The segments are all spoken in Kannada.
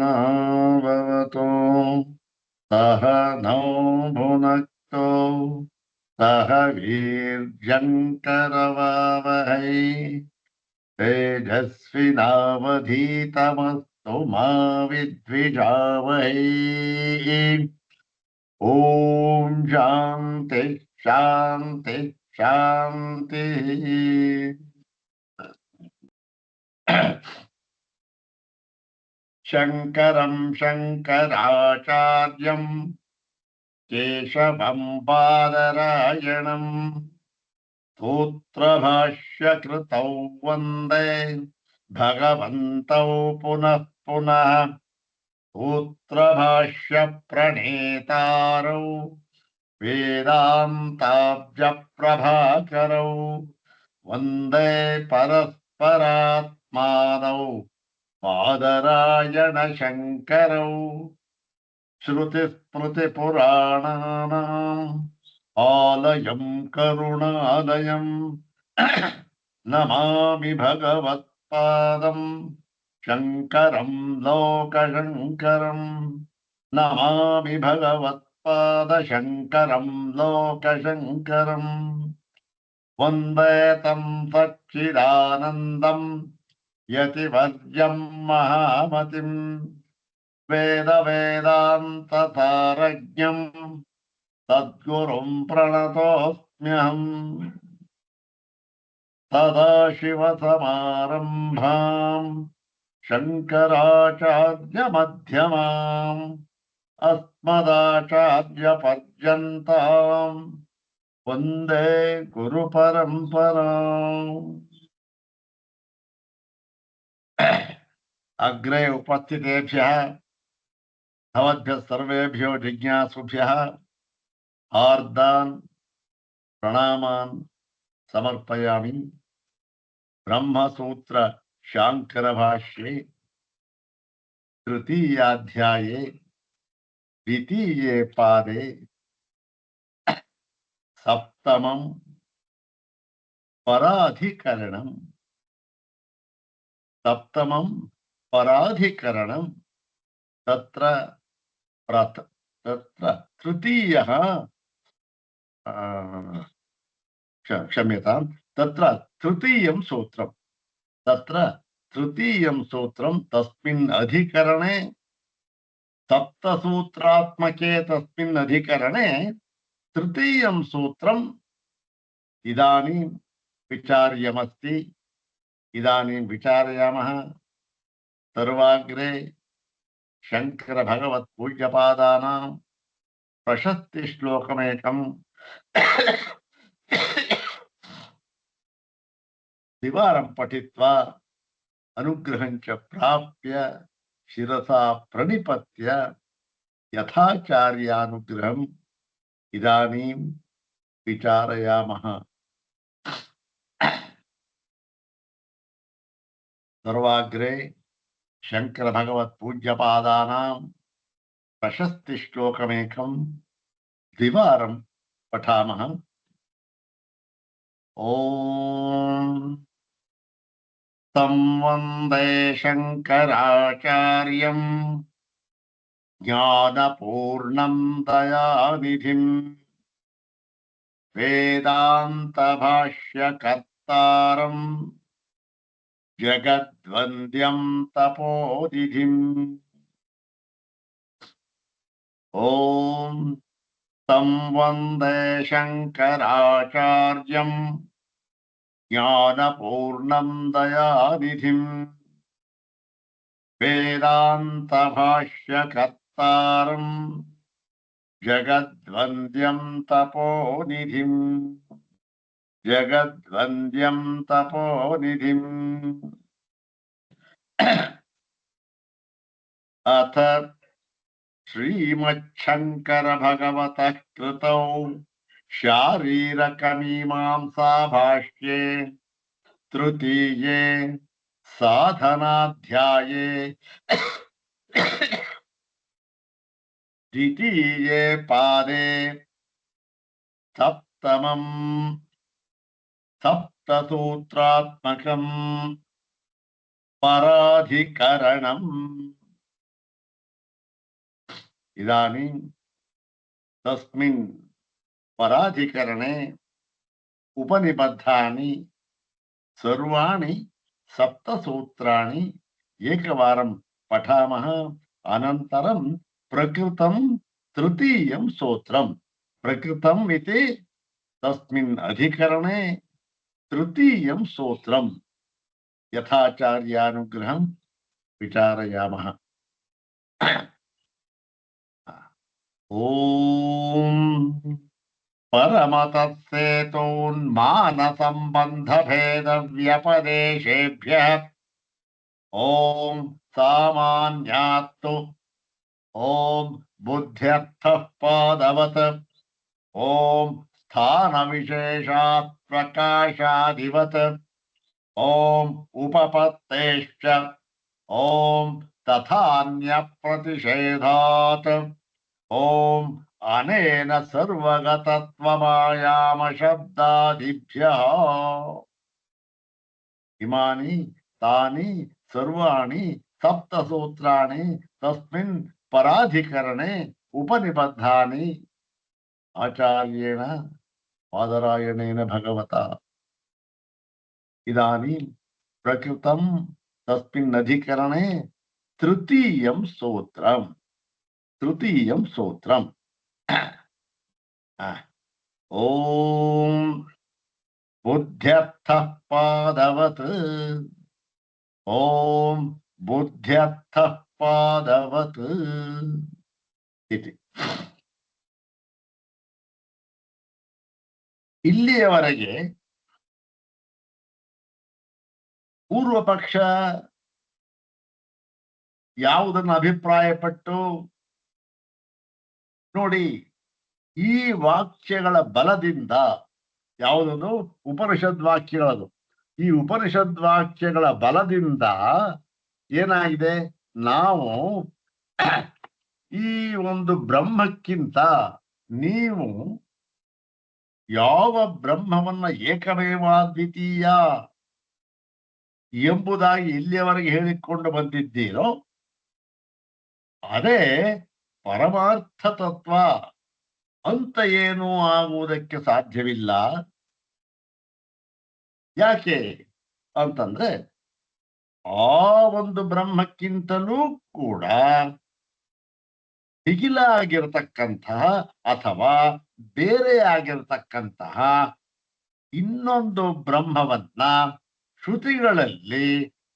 सहनाववतु सह नौ भुनक्तु सह वीर्यङ्करवावहै तेजस्विनावधीतमस्तु मा विद्विषावहै। ॐ शान्ति शान्ति शान्तिः। शङ्करं शङ्कराचार्यं केशवं बादरायणम् सूत्रभाष्यकृतौ वन्दे भगवन्तौ पुनः पुनः सूत्रभाष्यप्रणेतारौ वेदान्ताब्जप्रभाकरौ वन्दे परस्परात्मानौ बादरायण शङ्करौ श्रुतिस्मृतिपुराणानाम् आलयं करुणालयं नमामि भगवत्पादं शङ्करं लोकशङ्करम् नमामि भगवत्पादशङ्करं लोकशङ्करम् वन्दे तं सच्चिदानन्दं यतिवर्यं महामतिम् वेदवेदान्तसारज्ञं सद्गुरुं प्रणतोऽस्म्यहम् सदाशिवसमारम्भां शङ्कराचार्यमध्यमाम् अस्मदाचार्यपर्यन्तां वन्दे गुरुपरम्पराम्। अग्रे उपस्थितेभ्यः भवद्भ्यः सर्वेभ्यो जिज्ञासुभ्यः हार्दान् प्रणामान् समर्पयामि। ब्रह्मसूत्र शाङ्करभाष्ये तृतीयाध्याये द्वितीये पादे सप्तमं पराधिकरणं तत्र तृतीयः क्षम्यतां तत्र तृतीयं सूत्रं तस्मिन् अधिकरणे सप्तसूत्रात्मके तस्मिन् अधिकरणे तृतीयं सूत्रम् इदानीं विचार्यमस्ति। इदानीं विचारयामः। सर्वाग्रे शङ्कर भगवत् पूज्यपादानां प्रशस्तिश्लोकमेकं द्विवारं पठित्वा अनुग्रहं च प्राप्य शिरसा प्रणिपत्य यथाचार्यानुग्रहम् इदानीं विचारयामः। सर्वाग्रे शङ्कर भगवत् पूज्यपादानां प्रशस्तिश्लोकमेकं द्विवारं पठामः। ॐ तं वन्दे शङ्कराचार्यं ज्ञानपूर्णं दयानिधिं वेदान्तभाष्यकर्तारं जगद्वन्द्यं तपोनिधिम्। ॐ तं वन्दे शङ्कराचार्यं ज्ञानपूर्णं दयानिधिं वेदान्तभाष्यकर्तारं जगद्वन्द्यं तपोनिधिम्। अथ श्रीमच्छङ्कर भगवतः कृतौ शारीरकमीमांसा भाष्ये तृतीये साधनाध्याये द्वितीये पादे सप्तमं सप्तसूत्रात्मकं पराधिकरणम् ಇದಾನೀಂ ತಸ್ಮಿನ್ ಪರಾಧಿಕರಣೆ ಉಪನಿಬದ್ಧಾನಿ ಸರ್ವಾಣಿ ಸಪ್ತಸೂತ್ರಾಣಿ ಏಕವಾರಂ ಪಠಾಮಃ ಅನಂತರಂ ಪ್ರಕೃತಂ ತೃತೀಯಂ ಸ್ತೋತ್ರಂ. ಪ್ರಕೃತಂ ಇತಿ ತಸ್ಮಿನ್ ಅಧಿಕರಣೆ ತೃತೀಯಂ ಸ್ತೋತ್ರಂ ಯಥಾಚಾರ್ಯಾನುಗ್ರಹಂ ವಿಚಾರಯಾಮಃ. ಓಂ परमतत्सेतोन्मानसम्बन्धभेदव्यपदेशेभ्यः ओम सामान्यात्तु ओम बुद्ध्यर्थः पादवत् ओम स्थानविशेषात् प्रकाशादिवत् ओम उपपत्तेश्च ओम तथान्यप्रतिषेधात् ओम अनेन सर्वगतत्वमायाम शब्दादिभ्यः इमानि तानि सर्वाणि सप्तसूत्राणि तस्मिन् पराधिकरणे उपनिबद्धानि आचार्येण बादरायणेन भगवता. इदानीं प्रकृतं तस्मिन् अधिकरणे तृतीयं स्तोत्रम्. ओम बुद्ध्यर्थः पादवत् ओम बुद्ध्यर्थः पादवत् इति. ಇಲ್ಲಿಯವರೆಗೆ ಪೂರ್ವ ಪಕ್ಷ ಯಾವುದನ್ನು ಅಭಿಪ್ರಾಯಪಟ್ಟು ನೋಡಿ ಈ ವಾಕ್ಯಗಳ ಬಲದಿಂದ, ಯಾವುದದು ಉಪನಿಷದ್ ವಾಕ್ಯಗಳದು, ಈ ಉಪನಿಷದ್ ವಾಕ್ಯಗಳ ಬಲದಿಂದ ಏನಾಗಿದೆ, ನಾವು ಈ ಒಂದು ಬ್ರಹ್ಮಕ್ಕಿಂತ ನೀವು ಯಾವ ಬ್ರಹ್ಮವನ್ನ ಏಕಮೇವಾದ್ವಿತೀಯ ಎಂಬುದಾಗಿ ಇಲ್ಲಿಯವರೆಗೆ ಹೇಳಿಕೊಂಡು ಬಂದಿದ್ದೀರೋ ಅದೇ ಪರಮಾರ್ಥ ತತ್ವ ಅಂತ ಏನೂ ಆಗುವುದಕ್ಕೆ ಸಾಧ್ಯವಿಲ್ಲ. ಯಾಕೆ ಅಂತಂದ್ರೆ ಆ ಒಂದು ಬ್ರಹ್ಮಕ್ಕಿಂತಲೂ ಕೂಡ ದಿಗಿಲಾಗಿರತಕ್ಕಂತಹ ಅಥವಾ ಬೇರೆ ಆಗಿರತಕ್ಕಂತಹ ಇನ್ನೊಂದು ಬ್ರಹ್ಮವನ್ನ ಶ್ರುತಿಗಳಲ್ಲಿ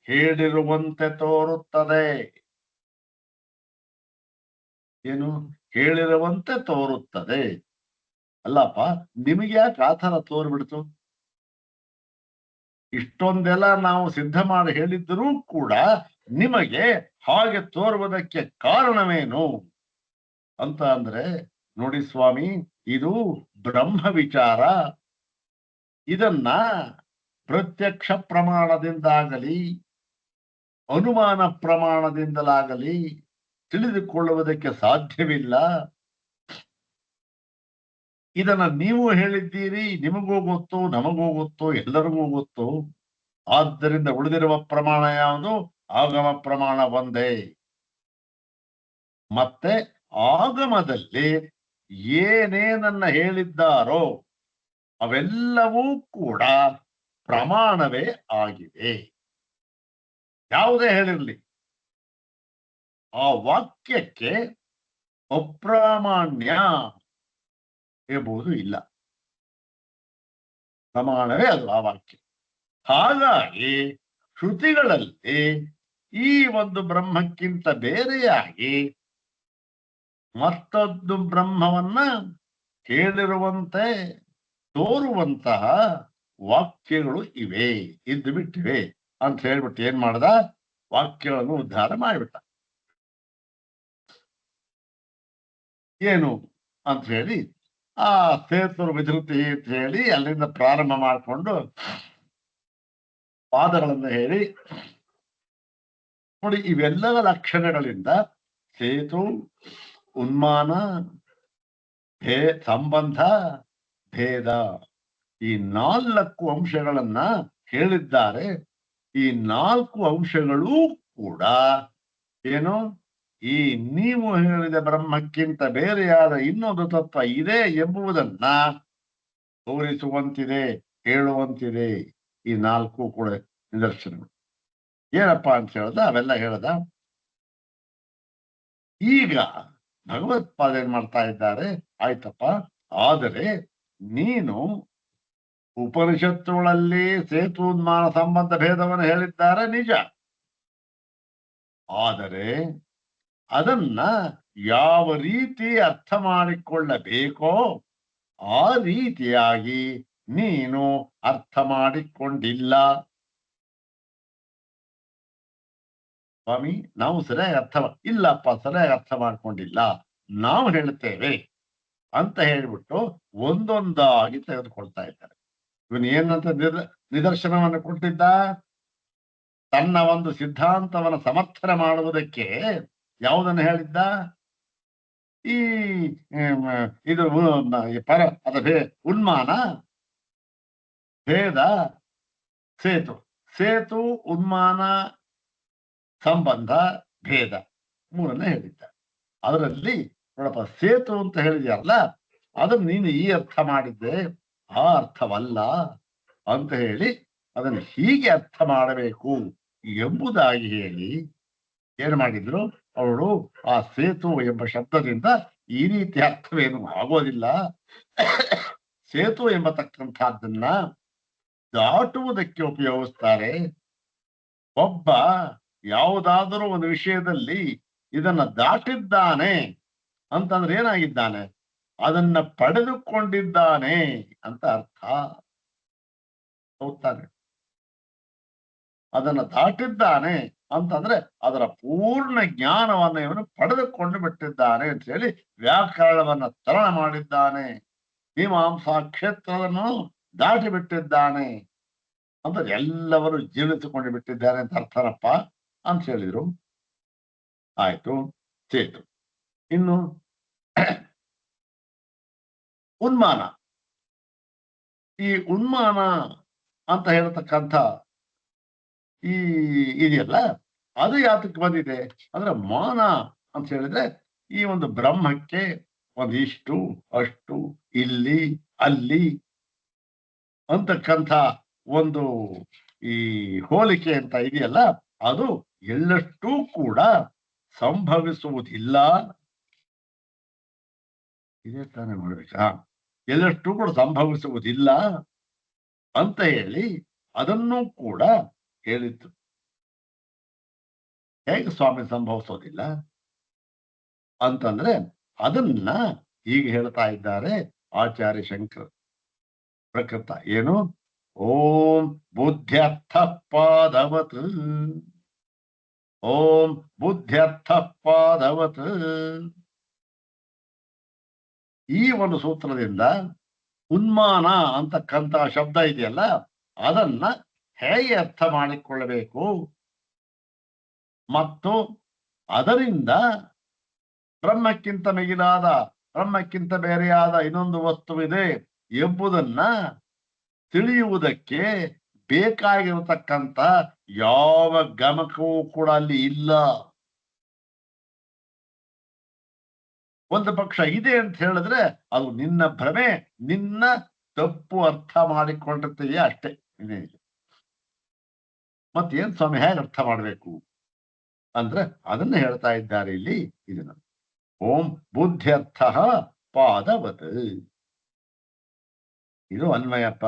ಹೇಳಿರುವಂತೆ ತೋರುತ್ತದೆ. ಏನು ಹೇಳಿರುವಂತೆ ತೋರುತ್ತದೆ. ಅಲ್ಲಪ್ಪ, ನಿಮಗೆ ಯಾಕೆ ಆ ಥರ ತೋರ್ಬಿಡ್ತು? ಇಷ್ಟೊಂದೆಲ್ಲ ನಾವು ಸಿದ್ಧ ಮಾಡಿ ಹೇಳಿದ್ದರೂ ಕೂಡ ನಿಮಗೆ ಹಾಗೆ ತೋರುವುದಕ್ಕೆ ಕಾರಣವೇನು ಅಂತ ಅಂದ್ರೆ, ನೋಡಿ ಸ್ವಾಮಿ, ಇದು ಬ್ರಹ್ಮ ವಿಚಾರ. ಇದನ್ನ ಪ್ರತ್ಯಕ್ಷ ಪ್ರಮಾಣದಿಂದಾಗಲಿ ಅನುಮಾನ ಪ್ರಮಾಣದಿಂದಲಾಗಲಿ ತಿಳಿದುಕೊಳ್ಳುವುದಕ್ಕೆ ಸಾಧ್ಯವಿಲ್ಲ. ಇದನ್ನ ನೀವು ಹೇಳಿದ್ದೀರಿ, ನಿಮಗೂ ಗೊತ್ತು, ನಮಗೂ ಗೊತ್ತು, ಎಲ್ಲರಿಗೂ ಗೊತ್ತು. ಆದ್ದರಿಂದ ಉಳಿದಿರುವ ಪ್ರಮಾಣ ಯಾವುದು? ಆಗಮ ಪ್ರಮಾಣ ಒಂದೇ. ಮತ್ತೆ ಆಗಮದಲ್ಲಿ ಏನೇನನ್ನ ಹೇಳಿದ್ದಾರೋ ಅವೆಲ್ಲವೂ ಕೂಡ ಪ್ರಮಾಣವೇ ಆಗಿವೆ. ಯಾವುದೇ ಹೇಳಿರ್ಲಿ, ಆ ವಾಕ್ಯಕ್ಕೆ ಅಪ್ರಾಮಾಣ್ಯ ಎಂಬುದು ಇಲ್ಲ. ಪ್ರಮಾಣವೇ ಅದು ಆ ವಾಕ್ಯ. ಹಾಗಾಗಿ ಶ್ರುತಿಗಳಲ್ಲಿ ಈ ಒಂದು ಬ್ರಹ್ಮಕ್ಕಿಂತ ಬೇರೆಯಾಗಿ ಮತ್ತೊಂದು ಬ್ರಹ್ಮವನ್ನ ಕೇಳಿರುವಂತೆ ತೋರುವಂತಹ ವಾಕ್ಯಗಳು ಇವೆ, ಇದ್ದು ಬಿಟ್ಟಿವೆ ಅಂತ ಹೇಳ್ಬಿಟ್ಟು ಏನ್ ಮಾಡ್ದ, ವಾಕ್ಯಗಳನ್ನು ಉದ್ಧಾರ ಮಾಡಿಬಿಟ್ಟ. ಏನು ಅಂತ ಹೇಳಿ ಆ ಸೇತುರ್ ವಿಧೃತಿ ಅಂತ ಹೇಳಿ ಅಲ್ಲಿಂದ ಪ್ರಾರಂಭ ಮಾಡಿಕೊಂಡು ಪಾದಗಳನ್ನು ಹೇಳಿ ನೋಡಿ, ಇವೆಲ್ಲದ ಲಕ್ಷಣಗಳಿಂದ ಸೇತು, ಉನ್ಮಾನ, ಸಂಬಂಧ, ಭೇದ, ಈ 4 ಅಂಶಗಳನ್ನ ಹೇಳಿದ್ದಾರೆ. ಈ 4 ಅಂಶಗಳೂ ಕೂಡ ಏನು ಈ ನೀವು ಹೇಳಿದ ಬ್ರಹ್ಮಕ್ಕಿಂತ ಬೇರೆಯಾದ ಇನ್ನೊಂದು ತತ್ವ ಇದೆ ಎಂಬುದನ್ನ ತೋರಿಸುವಂತಿದೆ, ಹೇಳುವಂತಿದೆ. ಈ ನಾಲ್ಕು ಕೂಡ ನಿದರ್ಶನಗಳು. ಏನಪ್ಪಾ ಅಂತ ಹೇಳ್ದ, ಅವೆಲ್ಲ ಹೇಳ್ದ. ಈಗ ಭಗವತ್ಪಾದ ಏನ್ ಮಾಡ್ತಾ ಇದ್ದಾರೆ, ಆಯ್ತಪ್ಪ, ಆದರೆ ನೀನು ಉಪನಿಷತ್ತುಗಳಲ್ಲಿ ಸೇತುನ್ಮಾನ ಸಂಬಂಧ ಭೇದವನ್ನು ಹೇಳಿದ್ದಾರೆ ನಿಜ. ಆದರೆ ಅದನ್ನ ಯಾವ ರೀತಿ ಅರ್ಥ ಮಾಡಿಕೊಳ್ಳಬೇಕೋ ಆ ರೀತಿಯಾಗಿ ನೀನು ಅರ್ಥ ಮಾಡಿಕೊಂಡಿಲ್ಲ. ಸ್ವಾಮಿ, ನಾವು ಸರಿಯಾಗಿ ಇಲ್ಲಪ್ಪ, ಸರಿಯಾಗಿ ಅರ್ಥ ಮಾಡ್ಕೊಂಡಿಲ್ಲ, ನಾವು ಹೇಳ್ತೇವೆ ಅಂತ ಹೇಳ್ಬಿಟ್ಟು ಒಂದೊಂದಾಗಿ ತೆಗೆದುಕೊಳ್ತಾ ಇದ್ದಾರೆ. ಇವನು ಏನಂತ ನಿದರ್ಶನವನ್ನು ಕೊಟ್ಟಿದ್ದ, ತನ್ನ ಒಂದು ಸಿದ್ಧಾಂತವನ್ನು ಸಮರ್ಥನೆ ಮಾಡುವುದಕ್ಕೆ ಯಾವುದನ್ನು ಹೇಳಿದ್ದ, ಈ ಇದು ಪರ ಉನ್ಮಾನ, ಭೇದ, ಸೇತು ಉನ್ಮಾನ ಸಂಬಂಧ ಭೇದ ಮೂರನ್ನೇ ಹೇಳಿದ್ದ. ಅದರಲ್ಲಿ ನೋಡಪ್ಪ, ಸೇತು ಅಂತ ಹೇಳಿದ್ಯಲ್ಲ, ಅದನ್ನು ನೀನು ಈ ಅರ್ಥ ಮಾಡಿದ್ದೆ, ಆ ಅರ್ಥವಲ್ಲ ಅಂತ ಹೇಳಿ ಅದನ್ನು ಹೀಗೆ ಅರ್ಥ ಮಾಡಬೇಕು ಎಂಬುದಾಗಿ ಹೇಳಿ ಏನ್ ಮಾಡಿದ್ರು ಅವಳು, ಆ ಸೇತು ಎಂಬ ಶಬ್ದದಿಂದ ಈ ರೀತಿ ಅರ್ಥವೇನು ಆಗೋದಿಲ್ಲ, ಸೇತು ಎಂಬತಕ್ಕಂಥದ್ದನ್ನ ದಾಟುವುದಕ್ಕೆ ಉಪಯೋಗಿಸ್ತಾರೆ. ಒಬ್ಬ ಯಾವುದಾದರೂ ಒಂದು ವಿಷಯದಲ್ಲಿ ಇದನ್ನ ದಾಟಿದ್ದಾನೆ ಅಂತಂದ್ರೆ ಏನಾಗಿದ್ದಾನೆ, ಅದನ್ನ ಪಡೆದುಕೊಂಡಿದ್ದಾನೆ ಅಂತ ಅರ್ಥ. ಹೋಗ್ತಾನೆ, ಅದನ್ನ ದಾಟಿದ್ದಾನೆ ಅಂತಂದ್ರೆ ಅದರ ಪೂರ್ಣ ಜ್ಞಾನವನ್ನು ಇವನು ಪಡೆದುಕೊಂಡು ಬಿಟ್ಟಿದ್ದಾನೆ ಅಂತ ಹೇಳಿ ವ್ಯಾಕರಣವನ್ನ ತರಣ ಮಾಡಿದ್ದಾನೆ, ಮೀಮಾಂಸಾ ಕ್ಷೇತ್ರವನ್ನು ದಾಟಿ ಬಿಟ್ಟಿದ್ದಾನೆ ಅಂತ ಎಲ್ಲವರು ಜೀರ್ಣಿಸಿಕೊಂಡು ಬಿಟ್ಟಿದ್ದಾರೆ ಅಂತ ಅರ್ಥನಪ್ಪ ಅಂತ ಹೇಳಿದ್ರು. ಆಯ್ತು, ಸೇತು. ಇನ್ನು ಉನ್ಮಾನ, ಈ ಉನ್ಮಾನ ಅಂತ ಹೇಳ್ತಕ್ಕಂಥ ಈ ಇದೆಯಲ್ಲ, ಅದು ಯಾತಕ್ಕೆ ಬಂದಿದೆ ಅಂದ್ರೆ, ಮಾನ ಅಂತ ಹೇಳಿದ್ರೆ ಈ ಒಂದು ಬ್ರಹ್ಮಕ್ಕೆ ಒಂದಿಷ್ಟು ಅಷ್ಟು ಇಲ್ಲಿ ಅಲ್ಲಿ ಅಂತಕ್ಕಂಥ ಒಂದು ಈ ಹೋಲಿಕೆ ಅಂತ ಇದೆಯಲ್ಲ, ಅದು ಎಳ್ಳಷ್ಟೂ ಕೂಡ ಸಂಭವಿಸುವುದಿಲ್ಲ. ಇದೇ ತಾನೇ ಮಾಡ್ಬೇಕಾ, ಎಲ್ಲಷ್ಟೂ ಕೂಡ ಸಂಭವಿಸುವುದಿಲ್ಲ ಅಂತ ಹೇಳಿ ಅದನ್ನೂ ಕೂಡ ಹೇಳಿತ್ತು. ಹೇಗೆ ಸ್ವಾಮಿ ಸಂಭವಿಸೋದಿಲ್ಲ ಅಂತಂದ್ರೆ ಅದನ್ನ ಈಗ ಹೇಳ್ತಾ ಇದ್ದಾರೆ ಆಚಾರ್ಯ ಶಂಕರ ಪ್ರಕೃತ. ಏನು, ಓಂ ಬುದ್ಧ್ಯರ್ಥ ಪಾದವತ್, ಓಂ ಬುದ್ಧ್ಯರ್ಥ ಪಾದವತ್. ಈ ಒಂದು ಸೂತ್ರದಿಂದ ಉನ್ಮಾನ ಅಂತಕ್ಕಂಥ ಶಬ್ದ ಇದೆಯಲ್ಲ, ಅದನ್ನ ಹೇಗೆ ಅರ್ಥ ಮಾಡಿಕೊಳ್ಳಬೇಕು ಮತ್ತು ಅದರಿಂದ ಬ್ರಹ್ಮಕ್ಕಿಂತ ಮಿಗಿಲಾದ, ಬ್ರಹ್ಮಕ್ಕಿಂತ ಬೇರೆಯಾದ ಇನ್ನೊಂದು ವಸ್ತುವಿದೆ ಎಂಬುದನ್ನ ತಿಳಿಯುವುದಕ್ಕೆ ಬೇಕಾಗಿರತಕ್ಕಂಥ ಯಾವ ಗಮಕವೂ ಕೂಡ ಅಲ್ಲಿ ಇಲ್ಲ. ಒಂದು ಪಕ್ಷ ಇದೆ ಅಂತ ಹೇಳಿದ್ರೆ ಅದು ನಿನ್ನ ಭ್ರಮೆ, ನಿನ್ನ ತಪ್ಪು ಅರ್ಥ ಮಾಡಿಕೊಂಡಿರ್ತೀಯ ಅಷ್ಟೇ. ಮತ್ತೇನ್ ಸ್ವಾಮಿ, ಹೇಗೆ ಅರ್ಥ ಮಾಡ್ಬೇಕು ಅಂದ್ರೆ ಅದನ್ನ ಹೇಳ್ತಾ ಇದ್ದಾರೆ ಇಲ್ಲಿ. ಇದನ್ನ ಓಂ ಬುದ್ಧ್ಯರ್ಥ ಪಾದವತ್, ಇದು ಅನ್ವಯಪ್ಪ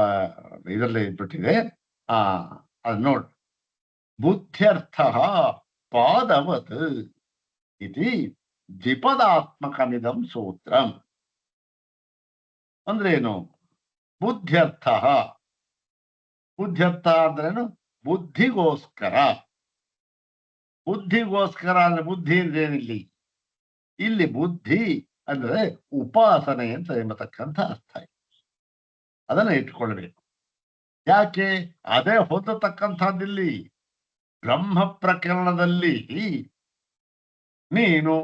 ಇದರಲ್ಲಿ ಇದ್ಬಿಟ್ಟಿದೆ. ಅದು ನೋಡ್, ಬುದ್ಧ್ಯರ್ಥ ಪಾದವತ್ ಇತಿ ದ್ವಿಪದಾತ್ಮಕಮಿದಂ ಸೂತ್ರಂ. ಅಂದ್ರೇನು, ಬುದ್ಧ್ಯರ್ಥ, ಬುದ್ಧ್ಯರ್ಥ ಅಂದ್ರೇನು, ಬುದ್ಧಿಗೋಸ್ಕರ. ಬುದ್ಧಿಗೋಸ್ಕರ ಅಂದ್ರೆ ಬುದ್ಧಿ ಅಂದ್ರೇನಿಲ್ಲಿ, ಇಲ್ಲಿ ಬುದ್ಧಿ ಅಂದ್ರೆ ಉಪಾಸನೆ ಅಂತ ಎಂಬತಕ್ಕಂಥ ಅರ್ಥ. ಅದನ್ನ ಇಟ್ಕೊಳ್ಬೇಕು. ಯಾಕೆ, ಅದೇ ಹೊಂದತಕ್ಕಂಥದ್ದಿಲ್ಲಿ ಬ್ರಹ್ಮ ಪ್ರಕರಣದಲ್ಲಿ ನೀನು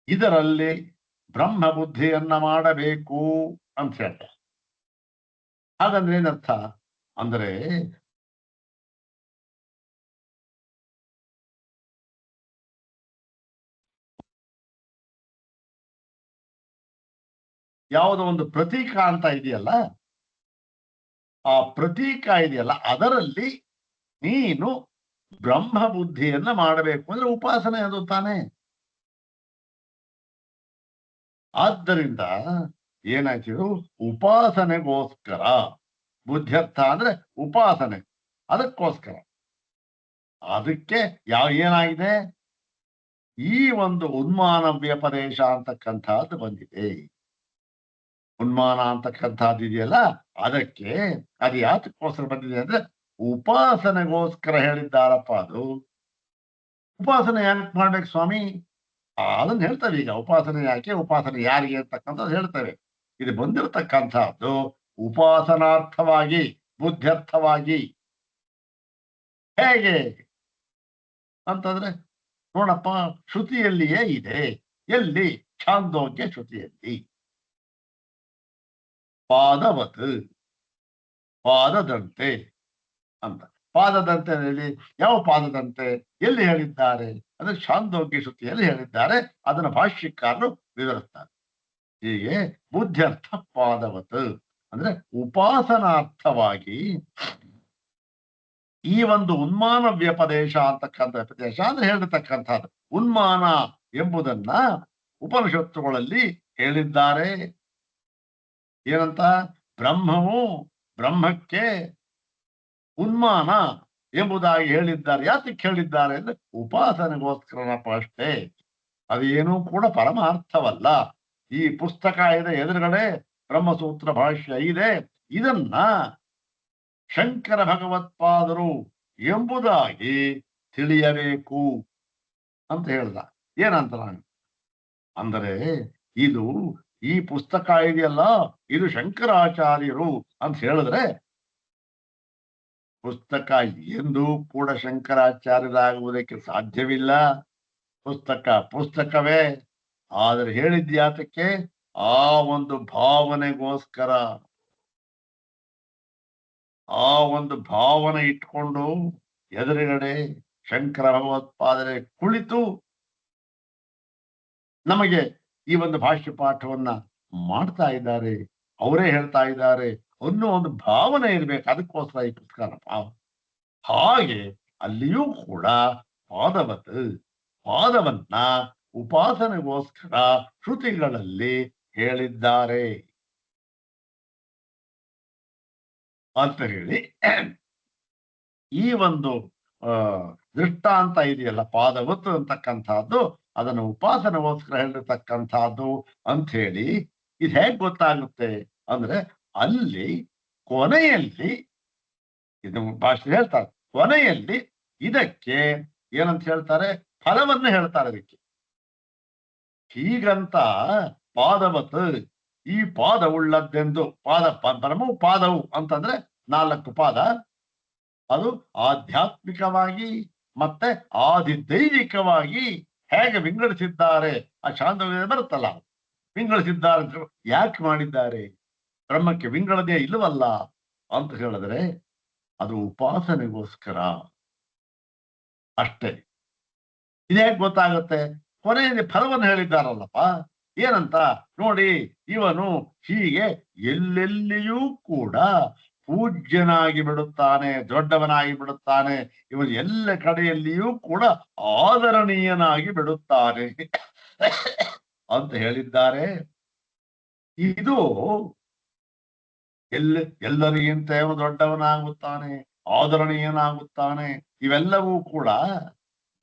ಇದರಲ್ಲಿ ಬ್ರಹ್ಮ ಬುದ್ಧಿಯನ್ನ ಮಾಡಬೇಕು ಅಂತ ಹೇಳ್ತಾರೆ. ಹಾಗಂದ್ರೆ ಏನರ್ಥ ಅಂದ್ರೆ, ಯಾವುದೋ ಒಂದು ಪ್ರತೀಕ ಅಂತ ಇದೆಯಲ್ಲ, ಆ ಪ್ರತೀಕ ಇದೆಯಲ್ಲ ಅದರಲ್ಲಿ ನೀನು ಬ್ರಹ್ಮ ಬುದ್ಧಿಯನ್ನ ಮಾಡಬೇಕು ಅಂದ್ರೆ ಉಪಾಸನೆ ಅದು ತಾನೇ. ಆದ್ದರಿಂದ ಏನಾಯ್ತು, ಉಪಾಸನೆಗೋಸ್ಕರ, ಬುದ್ಧ್ಯರ್ಥ ಅಂದ್ರೆ ಉಪಾಸನೆ, ಅದಕ್ಕೋಸ್ಕರ ಅದಕ್ಕೆ ಏನಾಗಿದೆ, ಈ ಒಂದು ಉನ್ಮಾನ ವ್ಯಪದೇಶ ಅಂತಕ್ಕಂಥದ್ದು ಬಂದಿದೆ. ಉನ್ಮಾನ ಅಂತಕ್ಕಂಥದ್ದು ಇದೆಯಲ್ಲ, ಅದಕ್ಕೆ ಅದು ಯಾತಕ್ಕೋಸ್ಕರ ಬಂದಿದೆ ಅಂದ್ರೆ ಉಪಾಸನೆಗೋಸ್ಕರ ಹೇಳಿದ್ದಾರಪ್ಪ ಅದು. ಉಪಾಸನೆ ಯಾಕೆ ಮಾಡ್ಬೇಕು ಸ್ವಾಮಿ? ಅದನ್ನ ಹೇಳ್ತೇವೆ ಈಗ. ಉಪಾಸನೆ ಯಾಕೆ, ಉಪಾಸನೆ ಯಾರಿಗೆ ಅಂತಕ್ಕಂಥದ್ದು ಹೇಳ್ತೇವೆ. ಇದು ಬಂದಿರತಕ್ಕಂಥದ್ದು ಉಪಾಸನಾರ್ಥವಾಗಿ, ಬುದ್ಧ್ಯರ್ಥವಾಗಿ. ಹೇಗೆ ಅಂತಂದ್ರೆ ನೋಡಪ್ಪ, ಶ್ರುತಿಯಲ್ಲಿಯೇ ಇದೆ. ಎಲ್ಲಿ? ಛಾಂದೋಗ್ಯ ಶ್ರುತಿಯಲ್ಲಿ. ಪಾದವತ್, ಪಾದದಂತೆ ಅಂತ. ಪಾದದಂತೆ ಹೇಳಿ, ಯಾವ ಪಾದದಂತೆ, ಎಲ್ಲಿ ಹೇಳಿದ್ದಾರೆ ಅಂದ್ರೆ ಛಾಂದೋಗ್ಯ ಶ್ರುತಿಯಲ್ಲಿ ಹೇಳಿದ್ದಾರೆ. ಅದನ್ನ ಭಾಷ್ಯಕಾರರು ವಿವರಿಸ್ತಾರೆ ಹೀಗೆ. ಬುದ್ಧ್ಯರ್ಥ ಪಾದವತ್ ಅಂದ್ರೆ ಉಪಾಸನಾರ್ಥವಾಗಿ ಈ ಒಂದು ಉನ್ಮಾನ ವ್ಯಪದೇಶ ಅಂತಕ್ಕಂಥ, ವ್ಯಪದೇಶ ಅಂದ್ರೆ ಹೇಳಿರ್ತಕ್ಕಂಥದ್ದು ಉನ್ಮಾನ ಎಂಬುದನ್ನ ಉಪನಿಷತ್ತುಗಳಲ್ಲಿ ಹೇಳಿದ್ದಾರೆ. ಏನಂತ? ಬ್ರಹ್ಮವು, ಬ್ರಹ್ಮಕ್ಕೆ ಉನ್ಮಾನ ಎಂಬುದಾಗಿ ಹೇಳಿದ್ದಾರೆ. ಯಾತಕ್ಕೆ ಹೇಳಿದ್ದಾರೆ ಅಂದ್ರೆ ಉಪಾಸನೆಗೋಸ್ಕರನಪ್ಪ ಅಷ್ಟೇ. ಅದೇನೂ ಕೂಡ ಪರಮಾರ್ಥವಲ್ಲ. ಈ ಪುಸ್ತಕ ಇದೆ ಎದುರುಗಡೆ, ಬ್ರಹ್ಮಸೂತ್ರ ಭಾಷ್ಯ ಇದೆ, ಇದನ್ನ ಶಂಕರ ಭಗವತ್ಪಾದರು ಎಂಬುದಾಗಿ ತಿಳಿಯಬೇಕು ಅಂತ ಹೇಳ್ದ. ಏನಂತ ನಾನು ಅಂದರೆ, ಇದು ಈ ಪುಸ್ತಕ ಇದೆಯಲ್ಲ, ಇದು ಶಂಕರಾಚಾರ್ಯರು ಅಂತ ಹೇಳಿದ್ರೆ, ಪುಸ್ತಕ ಎಂದೂ ಕೂಡ ಶಂಕರಾಚಾರ್ಯರಾಗುವುದಕ್ಕೆ ಸಾಧ್ಯವಿಲ್ಲ. ಪುಸ್ತಕ ಪುಸ್ತಕವೇ, ಆದರೆ ಹೇಳಿದ್ಯಾತಕ್ಕೆ? ಆ ಒಂದು ಭಾವನೆಗೋಸ್ಕರ. ಆ ಒಂದು ಭಾವನೆ ಇಟ್ಕೊಂಡು ಎದುರುಗಡೆ ಶಂಕರ ಭಗವತ್ಪಾದರೆ ಕುಳಿತು ನಮಗೆ ಈ ಒಂದು ಭಾಷ್ಯ ಪಾಠವನ್ನ ಮಾಡ್ತಾ ಇದ್ದಾರೆ, ಅವರೇ ಹೇಳ್ತಾ ಇದ್ದಾರೆ ಅನ್ನೋ ಒಂದು ಭಾವನೆ ಇರ್ಬೇಕು. ಅದಕ್ಕೋಸ್ಕರ ಈ ಪುಸ್ತಕ. ಹಾಗೆ ಅಲ್ಲಿಯೂ ಕೂಡ ಪಾದವತ್, ಪಾದವನ್ನ ಉಪಾಸನೆಗೋಸ್ಕರ ಶ್ರುತಿಗಳಲ್ಲಿ ಹೇಳಿದ್ದಾರೆ ಅಂತ ಹೇಳಿ, ಈ ಒಂದು ದೃಷ್ಟಾಂತ ಇದೆಯಲ್ಲ ಪಾದವತ್ ಅಂತಕ್ಕಂಥದ್ದು, ಅದನ್ನು ಉಪಾಸನೆಗೋಸ್ಕರ ಹೇಳಿರ್ತಕ್ಕಂಥದ್ದು ಅಂತ ಹೇಳಿ. ಇದು ಹೇಗ್ ಗೊತ್ತಾಗುತ್ತೆ ಅಂದ್ರೆ, ಅಲ್ಲಿ ಕೊನೆಯಲ್ಲಿ ಇದು ಭಾಷೆ ಹೇಳ್ತಾರೆ, ಕೊನೆಯಲ್ಲಿ ಇದಕ್ಕೆ ಏನಂತ ಹೇಳ್ತಾರೆ, ಫಲವನ್ನು ಹೇಳ್ತಾರೆ ಅದಕ್ಕೆ. ಹೀಗಂತ ಪಾದವತ್, ಈ ಪಾದ ಉಳ್ಳದ್ದೆಂದು, ಪಾದ ಪರಮವು ಪಾದವು ಅಂತಂದ್ರೆ 4 ಪಾದ, ಅದು ಆಧ್ಯಾತ್ಮಿಕವಾಗಿ ಮತ್ತೆ ಆದಿದೈವಿಕವಾಗಿ ಹೇಗೆ ವಿಂಗಡಿಸಿದ್ದಾರೆ, ಆ ಛಾಂದೋಗ್ಯ ಬರುತ್ತಲ್ಲ, ವಿಂಗಡಿಸಿದ್ದಾರೆ ಅಂತ ಯಾಕೆ ಮಾಡಿದ್ದಾರೆ? ಬ್ರಹ್ಮಕ್ಕೆ ವಿಂಗಡಣೆ ಇಲ್ಲವಲ್ಲ ಅಂತ ಹೇಳಿದ್ರೆ ಅದು ಉಪಾಸನೆಗೋಸ್ಕರ ಅಷ್ಟೇ. ಇದು ಹೇಗೆ ಗೊತ್ತಾಗುತ್ತೆ? ಕೊನೆಯಲ್ಲಿ ಫಲವನ್ನು ಹೇಳಿದ್ದಾರಲ್ಲಪ್ಪ. ಏನಂತ ನೋಡಿ, ಇವನು ಹೀಗೆ ಎಲ್ಲೆಲ್ಲಿಯೂ ಕೂಡ ಪೂಜ್ಯನಾಗಿ ಬಿಡುತ್ತಾನೆ, ದೊಡ್ಡವನಾಗಿ ಬಿಡುತ್ತಾನೆ, ಇವನು ಎಲ್ಲ ಕಡೆಯಲ್ಲಿಯೂ ಕೂಡ ಆದರಣೀಯನಾಗಿ ಬಿಡುತ್ತಾನೆ ಅಂತ ಹೇಳಿದ್ದಾರೆ. ಇದು ಎಲ್ಲರಿಗಿಂತ ಇವನು ದೊಡ್ಡವನಾಗುತ್ತಾನೆ, ಆದರಣೀಯನಾಗುತ್ತಾನೆ, ಇವೆಲ್ಲವೂ ಕೂಡ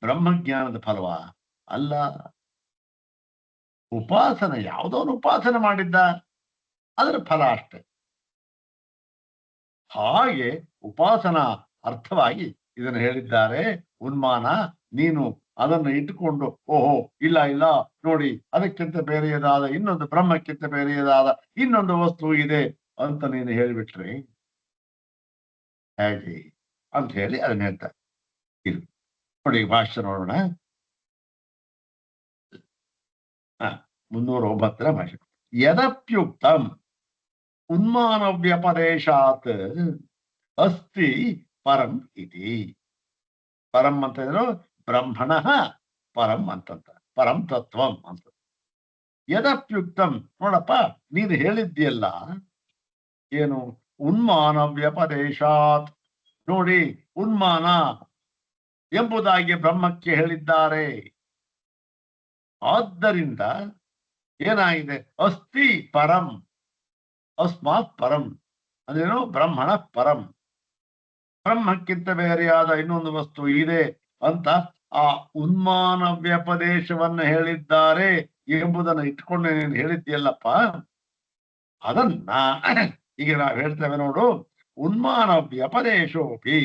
ಬ್ರಹ್ಮಜ್ಞಾನದ ಫಲವ ಅಲ್ಲ. ಉಪಾಸನೆ, ಯಾವುದೋನು ಉಪಾಸನೆ ಮಾಡಿದ್ದ, ಅದರ ಫಲ ಅಷ್ಟೆ. ಹಾಗೆ ಉಪಾಸನಾ ಅರ್ಥವಾಗಿ ಇದನ್ನು ಹೇಳಿದ್ದಾರೆ. ಉನ್ಮಾನ, ನೀನು ಅದನ್ನು ಇಟ್ಟುಕೊಂಡು ಓಹೋ ಇಲ್ಲ ಇಲ್ಲ ನೋಡಿ, ಅದಕ್ಕಿಂತ ಬೇರೆಯದಾದ ಇನ್ನೊಂದು, ಬ್ರಹ್ಮಕ್ಕಿಂತ ಬೇರೆಯದಾದ ಇನ್ನೊಂದು ವಸ್ತು ಇದೆ ಅಂತ ನೀನು ಹೇಳಿಬಿಟ್ರಿ ಹೇಗೆ ಅಂತ ಹೇಳಿ ಅದನ್ನ ಹೇಳ್ತಾರೆ. ಇದು ನೋಡಿ, ಭಾಷ್ಯ ನೋಡೋಣ. 309 ಭಾಷೆ. ಯದಪ್ಯುಕ್ತಂ ಉನ್ಮಾನವ್ಯಪದೇಶಾತ್ ಅಸ್ತಿ ಪರಂ ಇತಿ. ಪರಂ ಅಂತ ಹೇಳಿದ್ರು ಬ್ರಹ್ಮಣ ಪರಂ ಅಂತಂತ, ಪರಂ ತತ್ವಂ ಅಂತ. ಯದಪ್ಯುಕ್ತಂ ನೋಡಪ್ಪ, ನೀನು ಹೇಳಿದ್ಯಲ್ಲ ಏನು, ಉನ್ಮಾನ ವ್ಯಪದೇಶಾತ್, ನೋಡಿ ಉನ್ಮಾನ ಎಂಬುದಾಗಿ ಬ್ರಹ್ಮಕ್ಕೆ ಹೇಳಿದ್ದಾರೆ. ಆದ್ದರಿಂದ ಏನಾಗಿದೆ, ಅಸ್ತಿ ಪರಂ, ಅಸ್ಮಾತ್ ಪರಂ ಅಂದ್ರೇನು, ಬ್ರಹ್ಮಣ ಪರಂ, ಬ್ರಹ್ಮಕ್ಕಿಂತ ಬೇರೆಯಾದ ಇನ್ನೊಂದು ವಸ್ತು ಇದೆ ಅಂತ ಆ ಉನ್ಮಾನ ವ್ಯಪದೇಶವನ್ನು ಹೇಳಿದ್ದಾರೆ ಎಂಬುದನ್ನು ಇಟ್ಕೊಂಡು ನೀನು ಹೇಳಿದ್ಯಲ್ಲಪ್ಪ, ಅದನ್ನ ಈಗ ನಾವು ಹೇಳ್ತೇವೆ ನೋಡು. ಉನ್ಮಾನ ವ್ಯಪದೇಶೋಪಿ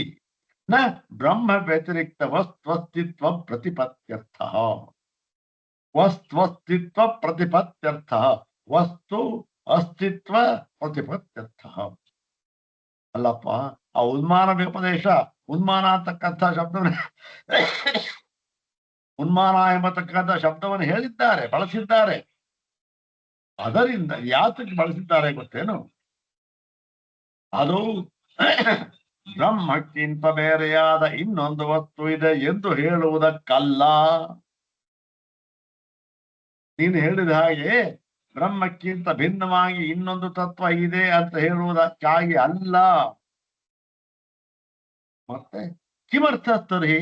ನ ಬ್ರಹ್ಮ ವ್ಯತಿರಿಕ್ತ ವಸ್ತ್ವಸ್ತಿತ್ವ ಪ್ರತಿಪತ್ಯರ್ಥ, ವಸ್ತ್ವಸ್ತಿತ್ವ ಪ್ರತಿಪತ್ಯರ್ಥ, ವಸ್ತು ಅಸ್ತಿತ್ವ ಪ್ರತಿಪತ್ಯರ್ಥ. ಅಲ್ಲಪ್ಪ, ಆ ಉನ್ಮಾನ ವ್ಯಪದೇಶ, ಉನ್ಮಾನ ಅಂತಕ್ಕಂಥ ಶಬ್ದವನ್ನು ಉನ್ಮಾನ ಎಂಬತಕ್ಕಂಥ ಶಬ್ದವನ್ನು ಹೇಳಿದ್ದಾರೆ, ಬಳಸಿದ್ದಾರೆ. ಅದರಿಂದ ಯಾತಕ್ಕೆ ಬಳಸಿದ್ದಾರೆ ಗೊತ್ತೇನು, ಅದು ಬ್ರಹ್ಮಕ್ಕಿಂತ ಬೇರೆಯಾದ ಇನ್ನೊಂದು ವಸ್ತು ಇದೆ ಎಂದು ಹೇಳುವುದಕ್ಕಲ್ಲ. ನೀನು ಹೇಳಿದ ಹಾಗೆ ಬ್ರಹ್ಮಕ್ಕಿಂತ ಭಿನ್ನವಾಗಿ ಇನ್ನೊಂದು ತತ್ವ ಇದೆ ಅಂತ ಹೇಳುವುದಕ್ಕಾಗಿ ಅಲ್ಲ. ಮತ್ತೆ ಕಿಮರ್ಥಸ್ತರಿ,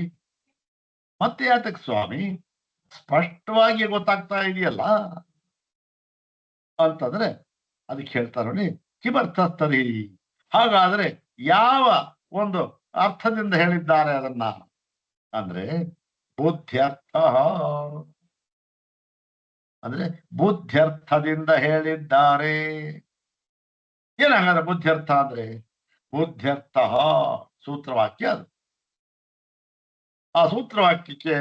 ಮತ್ತೆ ಯಾತಕ್ ಸ್ವಾಮಿ, ಸ್ಪಷ್ಟವಾಗಿ ಗೊತ್ತಾಗ್ತಾ ಇದೆಯಲ್ಲ ಅಂತಂದ್ರೆ ಅದಕ್ಕೆ ಹೇಳ್ತಾರೆ ನೋಡಿ, ಕಿಮರ್ಥಸ್ತರಿ, ಹಾಗಾದ್ರೆ ಯಾವ ಒಂದು ಅರ್ಥದಿಂದ ಹೇಳಿದ್ದಾರೆ ಅದನ್ನ ಅಂದ್ರೆ, ಬುದ್ಧ್ಯರ್ಥ ಅಂದ್ರೆ ಬುದ್ಧ್ಯರ್ಥದಿಂದ ಹೇಳಿದ್ದಾರೆ. ಏನಾಗಲ್ಲ ಬುದ್ಧ್ಯರ್ಥ ಅಂದ್ರೆ, ಬುದ್ಧ್ಯರ್ಥ ಸೂತ್ರವಾಕ್ಯ ಅದು. ಆ ಸೂತ್ರವಾಕ್ಯಕ್ಕೆ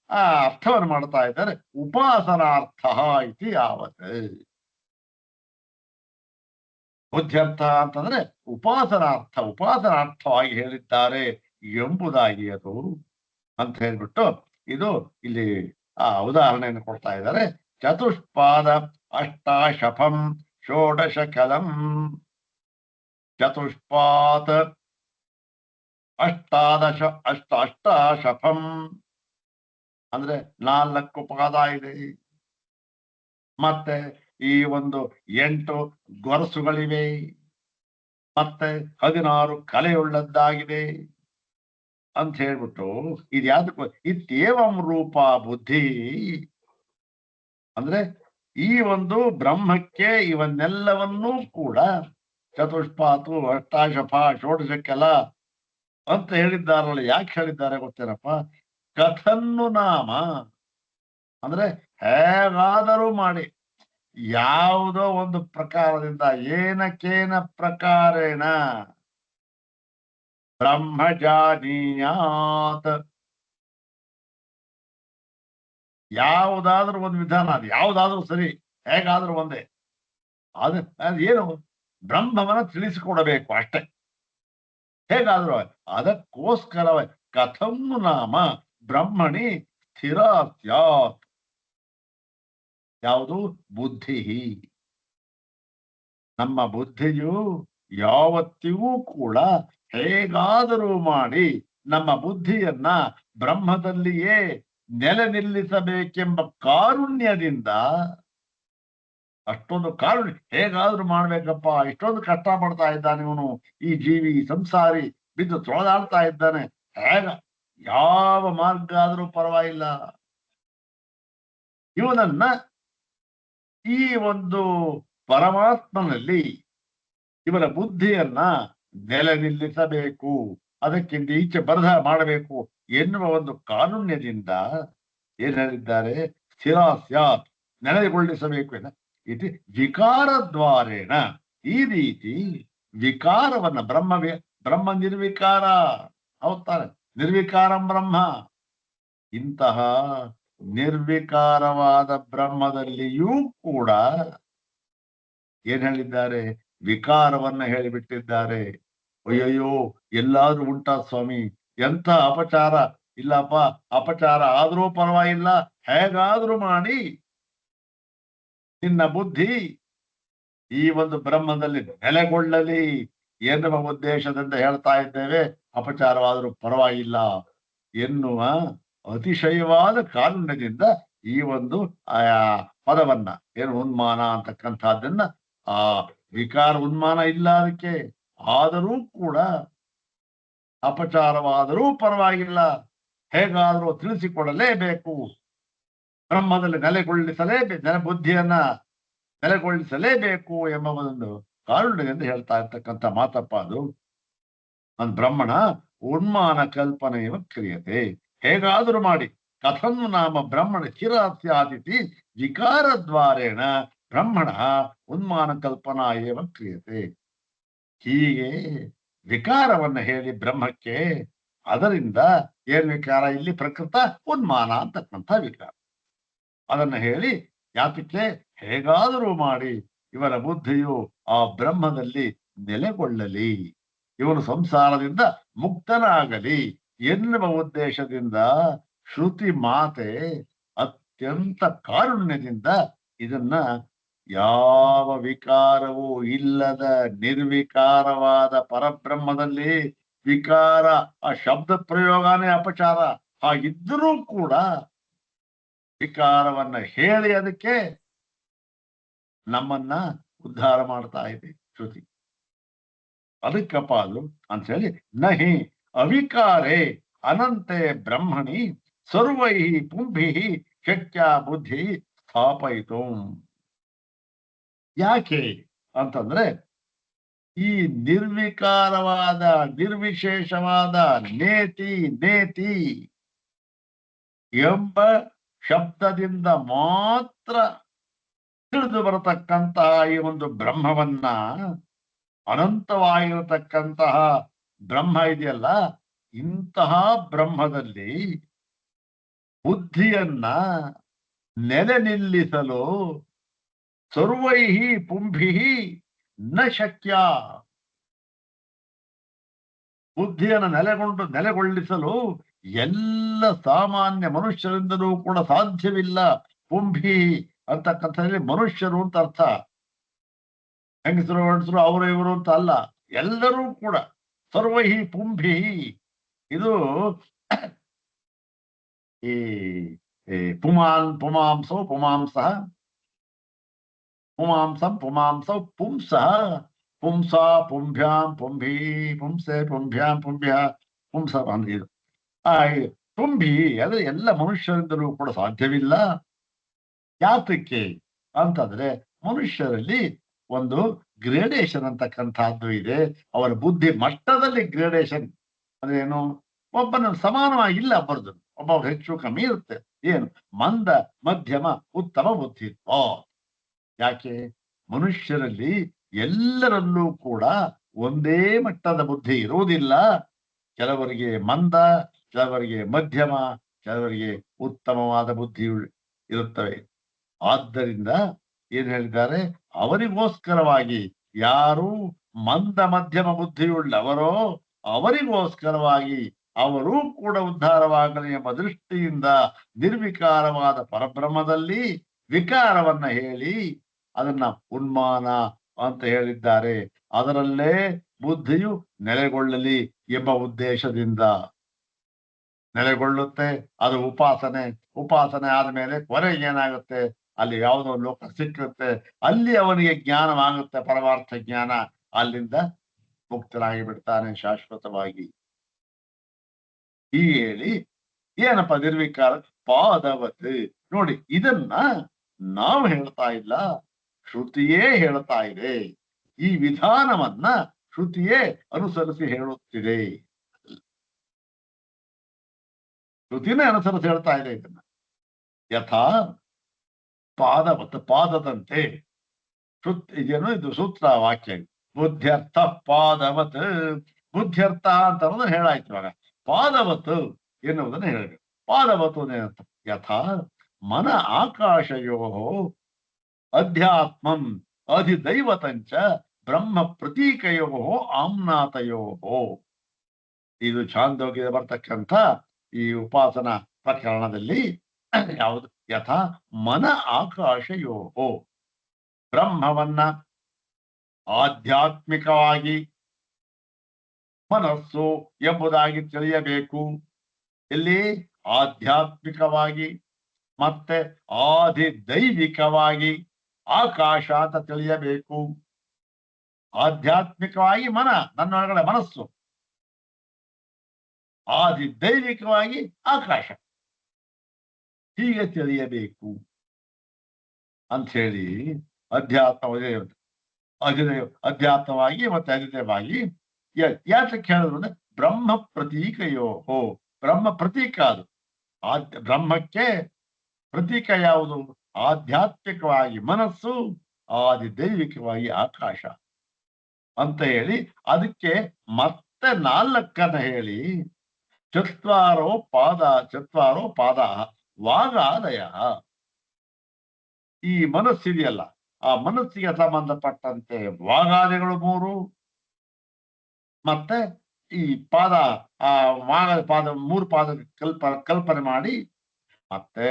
ಆ ಅರ್ಥವನ್ನು ಮಾಡ್ತಾ ಇದ್ದಾರೆ, ಉಪಾಸನಾರ್ಥ ಇತಿ ಯಾವತ್. ಬುದ್ಧ್ಯರ್ಥ ಅಂತಂದ್ರೆ ಉಪಾಸನಾರ್ಥ, ಉಪಾಸನಾರ್ಥವಾಗಿ ಹೇಳಿದ್ದಾರೆ ಎಂಬುದಾಗಿ ಅದು ಅಂತ ಹೇಳ್ಬಿಟ್ಟು ಇದು ಇಲ್ಲಿ ಆ ಉದಾಹರಣೆಯನ್ನು ಕೊಡ್ತಾ ಇದ್ದಾರೆ. ಚತುಷ್ಪಾದ ಅಷ್ಟಾಶಫಂ ಷೋಡಶ ಕಲಂ, ಚತುಷ್ಪಾದ ಅಷ್ಟಾದಶ ಅಷ್ಟಾಶಫಂ ಅಂದ್ರೆ 4 ಪಾದ ಇದೆ, ಮತ್ತೆ ಈ ಒಂದು 8 ಗೊರಸುಗಳಿವೆ, ಮತ್ತೆ 16 ಕಲೆಯುಳ್ಳದ್ದಾಗಿದೆ ಅಂತ ಹೇಳ್ಬಿಟ್ಟು ಇದ್ಯಾವುದಕ್ಕೂ ಇತ್ಯೇವಂ ರೂಪ ಬುದ್ಧಿ ಅಂದ್ರೆ ಈ ಒಂದು ಬ್ರಹ್ಮಕ್ಕೆ ಇವನ್ನೆಲ್ಲವನ್ನೂ ಕೂಡ ಚತುಷ್ಪಾತು ಅಷ್ಟಾಶಫ ಷೋಡಶಕ್ಕೆಲ್ಲ ಅಂತ ಹೇಳಿದ್ದಾರಲ್ಲ. ಯಾಕೆ ಹೇಳಿದ್ದಾರೆ ಗೊತ್ತೇನಪ್ಪ, ಕಥನ್ನು ನಾಮ ಅಂದ್ರೆ ಹೇಗಾದರೂ ಮಾಡಿ ಯಾವುದೋ ಒಂದು ಪ್ರಕಾರದಿಂದ ಏನಕೇನ ಪ್ರಕಾರೇಣ ಬ್ರಹ್ಮಜಾನೀಯಾತ್, ಯಾವುದಾದ್ರೂ ಒಂದು ವಿಧಾನ, ಅದು ಯಾವುದಾದ್ರೂ ಸರಿ, ಹೇಗಾದ್ರೂ ಒಂದೇ, ಅದೇನು ಬ್ರಹ್ಮವನ್ನ ತಿಳಿಸಿಕೊಡಬೇಕು ಅಷ್ಟೇ, ಹೇಗಾದ್ರೂ. ಅದಕ್ಕೋಸ್ಕರ ಕಥಂ ನಾಮ ಬ್ರಹ್ಮಣಿ ಸ್ಥಿರ ಸ್ಯಾತ್, ಯಾವುದು ಬುದ್ಧಿ, ನಮ್ಮ ಬುದ್ಧಿಯು ಯಾವತ್ತಿಗೂ ಕೂಡ ಹೇಗಾದರೂ ಮಾಡಿ ನಮ್ಮ ಬುದ್ಧಿಯನ್ನ ಬ್ರಹ್ಮದಲ್ಲಿಯೇ ನೆಲೆ ನಿಲ್ಲಿಸಬೇಕೆಂಬ ಕಾರುಣ್ಯದಿಂದ, ಅಷ್ಟೊಂದು ಕಾರುಣ್ಯ, ಹೇಗಾದ್ರೂ ಮಾಡ್ಬೇಕಪ್ಪ, ಇಷ್ಟೊಂದು ಕಷ್ಟ ಪಡ್ತಾ ಇದ್ದಾನೆ ಇವನು, ಈ ಜೀವಿ ಸಂಸಾರಿ ಬಿದ್ದು ತೊಳೆದಾಡ್ತಾ ಇದ್ದಾನೆ, ಹೇಗ ಯಾವ ಮಾರ್ಗ ಆದ್ರೂ ಪರವಾಗಿಲ್ಲ, ಇವನನ್ನ ಈ ಒಂದು ಪರಮಾತ್ಮನಲ್ಲಿ ಇವನ ಬುದ್ಧಿಯನ್ನ ನೆಲೆ ನಿಲ್ಲಿಸಬೇಕು, ಅದಕ್ಕಿಂತ ಈಚೆ ಬರಹ ಮಾಡಬೇಕು ಎನ್ನುವ ಒಂದು ಕಾರುಣ್ಯದಿಂದ ಏನ್ ಹೇಳಿದ್ದಾರೆ, ಸ್ಥಿರ ಸ್ಯಾತ್ ನೆಲೆಗೊಳಿಸಬೇಕು ಇದು ವಿಕಾರದ್ವಾರೇಣ. ಈ ರೀತಿ ವಿಕಾರವನ್ನ ಬ್ರಹ್ಮ ನಿರ್ವಿಕಾರ, ಹೌದಾನೆ, ನಿರ್ವಿಕಾರಂ ಬ್ರಹ್ಮ, ಇಂತಹ ನಿರ್ವಿಕಾರವಾದ ಬ್ರಹ್ಮದಲ್ಲಿಯೂ ಕೂಡ ಏನ್ ಹೇಳಿದ್ದಾರೆ, ವಿಕಾರವನ್ನ ಹೇಳಿಬಿಟ್ಟಿದ್ದಾರೆ. ಅಯ್ಯಯ್ಯೋ ಎಲ್ಲಾದ್ರೂ ಉಂಟಾ ಸ್ವಾಮಿ, ಎಂಥ ಅಪಚಾರ, ಇಲ್ಲಪ್ಪ ಅಪಚಾರ ಆದ್ರೂ ಪರವಾಗಿಲ್ಲ, ಹೇಗಾದ್ರೂ ಮಾಡಿ ನಿನ್ನ ಬುದ್ಧಿ ಈ ಒಂದು ಬ್ರಹ್ಮದಲ್ಲಿ ನೆಲೆಗೊಳ್ಳಲಿ ಎನ್ನುವ ಉದ್ದೇಶದಿಂದ ಹೇಳ್ತಾ ಇದ್ದೇವೆ, ಅಪಚಾರವಾದರೂ ಪರವಾಗಿಲ್ಲ ಎನ್ನುವ ಅತಿಶಯವಾದ ಕಾರುಣ್ಯದಿಂದ ಈ ಒಂದು ಆ ಪದವನ್ನ ಏನು ಉನ್ಮಾನ ಅಂತಕ್ಕಂಥದ್ದನ್ನ ಆ ವಿಕಾರ ಉನ್ಮಾನ ಇಲ್ಲ ಅದಕ್ಕೆ, ಆದರೂ ಕೂಡ ಅಪಚಾರವಾದರೂ ಪರವಾಗಿಲ್ಲ, ಹೇಗಾದರೂ ತಿಳಿಸಿಕೊಡಲೇಬೇಕು, ಬ್ರಹ್ಮದಲ್ಲಿ ಬುದ್ಧಿಯನ್ನ ನೆಲೆಗೊಳಿಸಲೇಬೇಕು ಎಂಬ ಒಂದು ಕಾರುಣ್ಯದಿಂದ ಹೇಳ್ತಾ ಇರ್ತಕ್ಕಂಥ ಮಾತಪ್ಪ ಅದು. ಒಂದು ಬ್ರಹ್ಮಣ ಉನ್ಮಾನ ಕಲ್ಪನೆಯ ಕ್ರಿಯತೆ, ಹೇಗಾದರೂ ಮಾಡಿ ಕಥಂ ನಾಮ ಬ್ರಹ್ಮಣ ಚಿರಾಸ್ಯಾದಿತಿ ವಿಕಾರದ್ವಾರೇಣ ಬ್ರಹ್ಮಣ ಉನ್ಮಾನ ಕಲ್ಪನಾ ಏವ ಕ್ರಿಯತೆ. ಹೀಗೆ ವಿಕಾರವನ್ನ ಹೇಳಿ ಬ್ರಹ್ಮಕ್ಕೆ, ಅದರಿಂದ ಏನ್ ವಿಕಾರ ಇಲ್ಲಿ ಪ್ರಕೃತ ಉನ್ಮಾನ ಅಂತಕ್ಕಂಥ ವಿಕಾರ, ಅದನ್ನ ಹೇಳಿ ಯಾತಕ್ಕೆ ಹೇಗಾದರೂ ಮಾಡಿ ಇವರ ಬುದ್ಧಿಯು ಆ ಬ್ರಹ್ಮದಲ್ಲಿ ನೆಲೆಗೊಳ್ಳಲಿ, ಇವನು ಸಂಸಾರದಿಂದ ಮುಕ್ತನಾಗಲಿ ಎನ್ನುವ ಉದ್ದೇಶದಿಂದ ಶ್ರುತಿ ಮಾತೆ ಅತ್ಯಂತ ಕಾರುಣ್ಯದಿಂದ ಇದನ್ನ ಯಾವ ವಿಕಾರವೂ ಇಲ್ಲದ ನಿರ್ವಿಕಾರವಾದ ಪರಬ್ರಹ್ಮದಲ್ಲಿ ವಿಕಾರ, ಆ ಶಬ್ದ ಪ್ರಯೋಗನೇ ಅಪಚಾರ, ಹಾಗಿದ್ದರೂ ಕೂಡ ವಿಕಾರವನ್ನ ಹೇಳಿ ಅದಕ್ಕೆ ನಮ್ಮನ್ನ ಉದ್ಧಾರ ಮಾಡ್ತಾ ಇದೆ ಶ್ರುತಿ. ಅದಕ್ಕಪ್ಪ ಅದು ಅಂತ ಹೇಳಿ ನಹಿ ಅವಿಕಾರೇ ಅನಂತೆ ಬ್ರಹ್ಮಣಿ ಸರ್ವೈ ಪುಂಭಿ ಶಕ್ಯ ಬುದ್ಧಿ ಸ್ಥಾಪಯಿತು. ಯಾಕೆ ಅಂತಂದ್ರೆ ಈ ನಿರ್ವಿಕಾರವಾದ ನಿರ್ವಿಶೇಷವಾದ ನೇತಿ ಎಂಬ ಶಬ್ದದಿಂದ ಮಾತ್ರ ತಿಳಿದು ಬರತಕ್ಕಂತಹ ಈ ಒಂದು ಬ್ರಹ್ಮವನ್ನ, ಅನಂತವಾಗಿರತಕ್ಕಂತಹ ಬ್ರಹ್ಮ ಇದೆಯಲ್ಲ, ಇಂತಹ ಬ್ರಹ್ಮದಲ್ಲಿ ಬುದ್ಧಿಯನ್ನ ನೆಲೆ ನಿಲ್ಲಿಸಲು ಸರ್ವೈಹಿ ಪುಂಭಿ ನ ಶಕ್ಯ, ಬುದ್ಧಿಯನ್ನು ನೆಲೆಗೊಳಿಸಲು ಎಲ್ಲ ಸಾಮಾನ್ಯ ಮನುಷ್ಯರಿಂದಲೂ ಕೂಡ ಸಾಧ್ಯವಿಲ್ಲ. ಪುಂಭಿ ಅಂತಕ್ಕಂಥದ್ರಲ್ಲಿ ಮನುಷ್ಯರು ಅಂತ ಅರ್ಥ, ಹೆಂಗಸರು ಗಂಡಸರು ಅವರು ಇವರು ಅಂತ ಅಲ್ಲ, ಎಲ್ಲರೂ ಕೂಡ ಸರ್ವಹಿ ಪುಂಭಿ. ಇದು ಈ ಪುಮಾಂಸೌ ಪುಮಾಂಸಃ ಪುಮಾಂಸಂ ಪುಮಾಂಸೌ ಪುಂಸಃ ಪುಂಸ ಪುಂಭ್ಯಾಂ ಪುಂಭಿ ಪುಂಸೆ ಪುಂಭ್ಯಾಂ ಪುಂಭ್ಯ ಪುಂಸ ಇದು ಪುಂಭಿ ಅಂದ್ರೆ ಎಲ್ಲ ಮನುಷ್ಯರಿಂದಲೂ ಕೂಡ ಸಾಧ್ಯವಿಲ್ಲ. ಯಾತಕ್ಕೆ ಅಂತಂದ್ರೆ ಮನುಷ್ಯರಲ್ಲಿ ಒಂದು ಗ್ರೇಡೇಷನ್ ಅಂತಕ್ಕಂಥದ್ದು ಇದೆ, ಅವರ ಬುದ್ಧಿ ಮಟ್ಟದಲ್ಲಿ ಗ್ರೇಡೇಷನ್ ಅಂದ್ರೆ ಏನು, ಒಬ್ಬನ ಸಮಾನವಾಗಿಲ್ಲ ಬರೆದು, ಒಬ್ಬ ಹೆಚ್ಚು ಕಮ್ಮಿ ಇರುತ್ತೆ. ಏನು ಮಂದ ಮಧ್ಯಮ ಉತ್ತಮ ಬುದ್ಧಿತ್ವ. ಯಾಕೆ ಮನುಷ್ಯರಲ್ಲಿ ಎಲ್ಲರಲ್ಲೂ ಕೂಡ ಒಂದೇ ಮಟ್ಟದ ಬುದ್ಧಿ ಇರುವುದಿಲ್ಲ. ಕೆಲವರಿಗೆ ಮಂದ, ಕೆಲವರಿಗೆ ಮಧ್ಯಮ, ಕೆಲವರಿಗೆ ಉತ್ತಮವಾದ ಬುದ್ಧಿ ಇರುತ್ತವೆ. ಆದ್ದರಿಂದ ಏನ್ ಹೇಳಿದ್ದಾರೆ, ಅವರಿಗೋಸ್ಕರವಾಗಿ ಯಾರು ಮಂದ ಮಧ್ಯಮ ಬುದ್ಧಿಯುಳ್ಳವರೋ ಅವರಿಗೋಸ್ಕರವಾಗಿ ಅವರೂ ಕೂಡ ಉದ್ಧಾರವಾಗಲಿ ಎಂಬ ದೃಷ್ಟಿಯಿಂದ ನಿರ್ವಿಕಾರವಾದ ಪರಬ್ರಹ್ಮದಲ್ಲಿ ವಿಕಾರವನ್ನ ಹೇಳಿ ಅದನ್ನ ಉನ್ಮಾನ ಅಂತ ಹೇಳಿದ್ದಾರೆ. ಅದರಲ್ಲೇ ಬುದ್ಧಿಯು ನೆಲೆಗೊಳ್ಳಲಿ ಎಂಬ ಉದ್ದೇಶದಿಂದ ನೆಲೆಗೊಳ್ಳುತ್ತೆ. ಅದು ಉಪಾಸನೆ ಆದ್ಮೇಲೆ ಕೊನೆಗೆ ಏನಾಗುತ್ತೆ, ಅಲ್ಲಿ ಯಾವುದೋ ಲೋಕ ಸಿಕ್ಕುತ್ತೆ, ಅಲ್ಲಿ ಅವನಿಗೆ ಜ್ಞಾನವಾಗುತ್ತೆ, ಪರಮಾರ್ಥ ಜ್ಞಾನ, ಅಲ್ಲಿಂದ ಮುಕ್ತನಾಗಿ ಬಿಡ್ತಾನೆ ಶಾಶ್ವತವಾಗಿ. ಹೀಗೆ ಹೇಳಿ ಏನಪ್ಪ ನಿರ್ವಿಕಾರ ಪಾದವತ್. ನೋಡಿ, ಇದನ್ನ ನಾವು ಹೇಳ್ತಾ ಇಲ್ಲ, ಶ್ರುತಿಯೇ ಹೇಳ್ತಾ ಇದೆ. ಈ ವಿಧಾನವನ್ನ ಶ್ರುತಿಯೇ ಅನುಸರಿಸಿ ಹೇಳುತ್ತಿದೆ, ಶ್ರುತಿನೇ ಅನುಸರಿಸಿ ಹೇಳ್ತಾ ಇದೆ. ಇದನ್ನ ಯಥಾ ಪಾದವತ್, ಪಾದದಂತೆ. ಇದೇನು ಇದು ಸೂತ್ರ ವಾಕ್ಯ. ಬುದ್ಧ್ಯರ್ಥ ಪಾದವತ್, ಬುದ್ಧ್ಯರ್ಥ ಅಂತ ಅನ್ನೋದನ್ನ ಹೇಳಾಯ್ತು. ಇವಾಗ ಪಾದವತ್ ಎನ್ನುವುದನ್ನ ಹೇಳಬೇಕು. ಪಾದವತ್ ಏನಂತ, ಯಥಾ ಮನ ಆಕಾಶಯೋ ಅಧ್ಯಾತ್ಮಂ ಅಧಿದೈವತಂಚ ಬ್ರಹ್ಮ ಪ್ರತೀಕಯೋ ಆಮ್ನಾತಯೋ. ಇದು ಛಾಂದೋಗ್ಯದ ಬರ್ತಕ್ಕಂಥ ಈ ಉಪಾಸನಾ ಪ್ರಕರಣದಲ್ಲಿ ಯಾವುದು, ಯಥಾ ಮನ ಆಕಾಶಯೋ, ಬ್ರಹ್ಮವನ್ನ ಆಧ್ಯಾತ್ಮಿಕವಾಗಿ ಮನಸ್ಸು ಎಂಬುದಾಗಿ ತಿಳಿಯಬೇಕು. ಇಲ್ಲಿ ಆಧ್ಯಾತ್ಮಿಕವಾಗಿ ಮತ್ತೆ ಆದಿದೈವಿಕವಾಗಿ ಆಕಾಶ ಅಂತ ತಿಳಿಯಬೇಕು. ಆಧ್ಯಾತ್ಮಿಕವಾಗಿ ನನ್ನೊಳಗಡೆ ಮನಸ್ಸು, ಆದಿದೈವಿಕವಾಗಿ ಆಕಾಶ, ಹೀಗೆ ತಿಳಿಯಬೇಕು ಅಂತ ಹೇಳಿ ಅಧ್ಯಾತ್ಮವಾಗಿ ಮತ್ತೆ ಅಧಿದೇವವಾಗಿ ಯಾತಕ್ಕೆ ಹೇಳಿದ್ರು ಅಂದ್ರೆ ಬ್ರಹ್ಮ ಪ್ರತೀಕಯೋಹೋ, ಬ್ರಹ್ಮ ಪ್ರತೀಕ ಅದು. ಬ್ರಹ್ಮಕ್ಕೆ ಪ್ರತೀಕ ಯಾವುದು? ಆಧ್ಯಾತ್ಮಿಕವಾಗಿ ಮನಸ್ಸು, ಆದಿದೈವಿಕವಾಗಿ ಆಕಾಶ ಅಂತ ಹೇಳಿ ಅದಕ್ಕೆ ಮತ್ತೆ 4 ಹೇಳಿ ಚತ್ವಾರೋ ಪಾದ ವಾಗಾದಯ. ಈ ಮನಸ್ಸಿದೆಯಲ್ಲ, ಆ ಮನಸ್ಸಿಗೆ ಸಂಬಂಧಪಟ್ಟಂತೆ ವಾಗಾದಿಗಳು 3, ಮತ್ತೆ ಈ ಪಾದ, ಆ ಪಾದ 3 ಪಾದ ಕಲ್ಪನೆ ಮಾಡಿ, ಮತ್ತೆ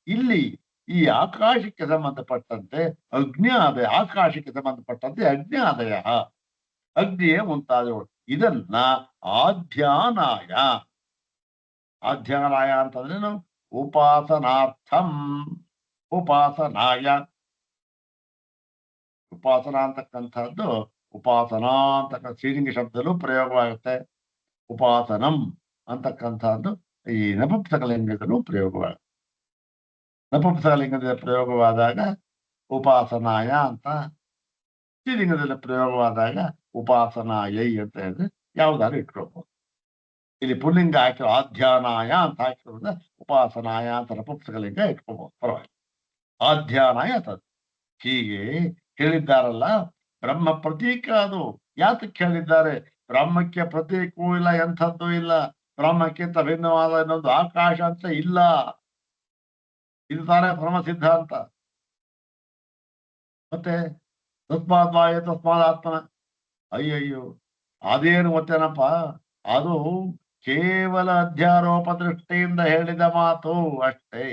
ಇಲ್ಲಿ ಈ ಆಕಾಶಕ್ಕೆ ಸಂಬಂಧಪಟ್ಟಂತೆ ಆಕಾಶಕ್ಕೆ ಸಂಬಂಧಪಟ್ಟಂತೆ ಅಗ್ನ್ಯಾದಯ, ಅಗ್ನಿಯೇ ಮುಂತಾದವುಗಳು. ಇದನ್ನ ಆಧ್ಯಾನಾಯ ಅಂತಂದ್ರೇನು? ಉಪಾಸನಾರ್ಥಂ, ಉಪಾಸನಾಯ. ಉಪಾಸನಾ ಅಂತಕ್ಕಂಥದ್ದು ಉಪಾಸನಾ ಅಂತಕ್ಕಂಥ ಶ್ರೀಲಿಂಗ ಶಬ್ದಲ್ಲೂ ಪ್ರಯೋಗವಾಗುತ್ತೆ. ಉಪಾಸನಂ ಅಂತಕ್ಕಂಥದ್ದು ಈ ನಪುಂಸಕಲಿಂಗದಲ್ಲೂ ಪ್ರಯೋಗವಾಗುತ್ತೆ. ನಪುಂಸಕಲಿಂಗದ ಪ್ರಯೋಗವಾದಾಗ ಉಪಾಸನಾಯ ಅಂತ, ಶ್ರೀಲಿಂಗದಲ್ಲಿ ಪ್ರಯೋಗವಾದಾಗ ಉಪಾಸನಾಯೈ ಅಂತ ಹೇಳಿದ್ರೆ ಯಾವ್ದಾದ್ರು ಇಟ್ಕೊಳ್ಬಹುದು. ಇಲ್ಲಿ ಪುಲ್ಲಿಂಗ ಹಾಕಿರೋ ಆಧ್ಯಾನಾಯ ಅಂತ ಹಾಕಿರೋದ್ರಿಂದ ಉಪಾಸನಾಯ ಅಂತ ನಪುಂಸಕಲಿಂಗ ಇಟ್ಕೋಬಹುದು, ಪರವಾಗಿಲ್ಲ. ಆಧ್ಯಾನಾಯ ತದ್ ಹೀಗೆ ಹೇಳಿದ್ದಾರಲ್ಲ. ಬ್ರಹ್ಮ ಪ್ರತೀಕ ಅದು. ಯಾತಕ್ಕೆ ಹೇಳಿದ್ದಾರೆ? ಬ್ರಹ್ಮಕ್ಕೆ ಪ್ರತೀಕವೂ ಇಲ್ಲ, ಎಂಥದ್ದು ಇಲ್ಲ. ಬ್ರಹ್ಮಕ್ಕಿಂತ ಭಿನ್ನವಾದ ಇನ್ನೊಂದು ಆಕಾಶ ಅಂತ ಇಲ್ಲ. ಇದು ತಾನೇ ಪರಮ ಸಿದ್ಧಾಂತ. ಮತ್ತೆ ತಸ್ಮಾದ್ವಾಯ ತಸ್ಮಾದಾತ್ಮನ, ಅಯ್ಯಯ್ಯೋ ಅದೇನು ಗೊತ್ತೇನಪ್ಪ? ಅದು ಕೇವಲ ಅಧ್ಯಾರೋಪ ದೃಷ್ಟಿಯಿಂದ ಹೇಳಿದ ಮಾತು ಅಷ್ಟೇ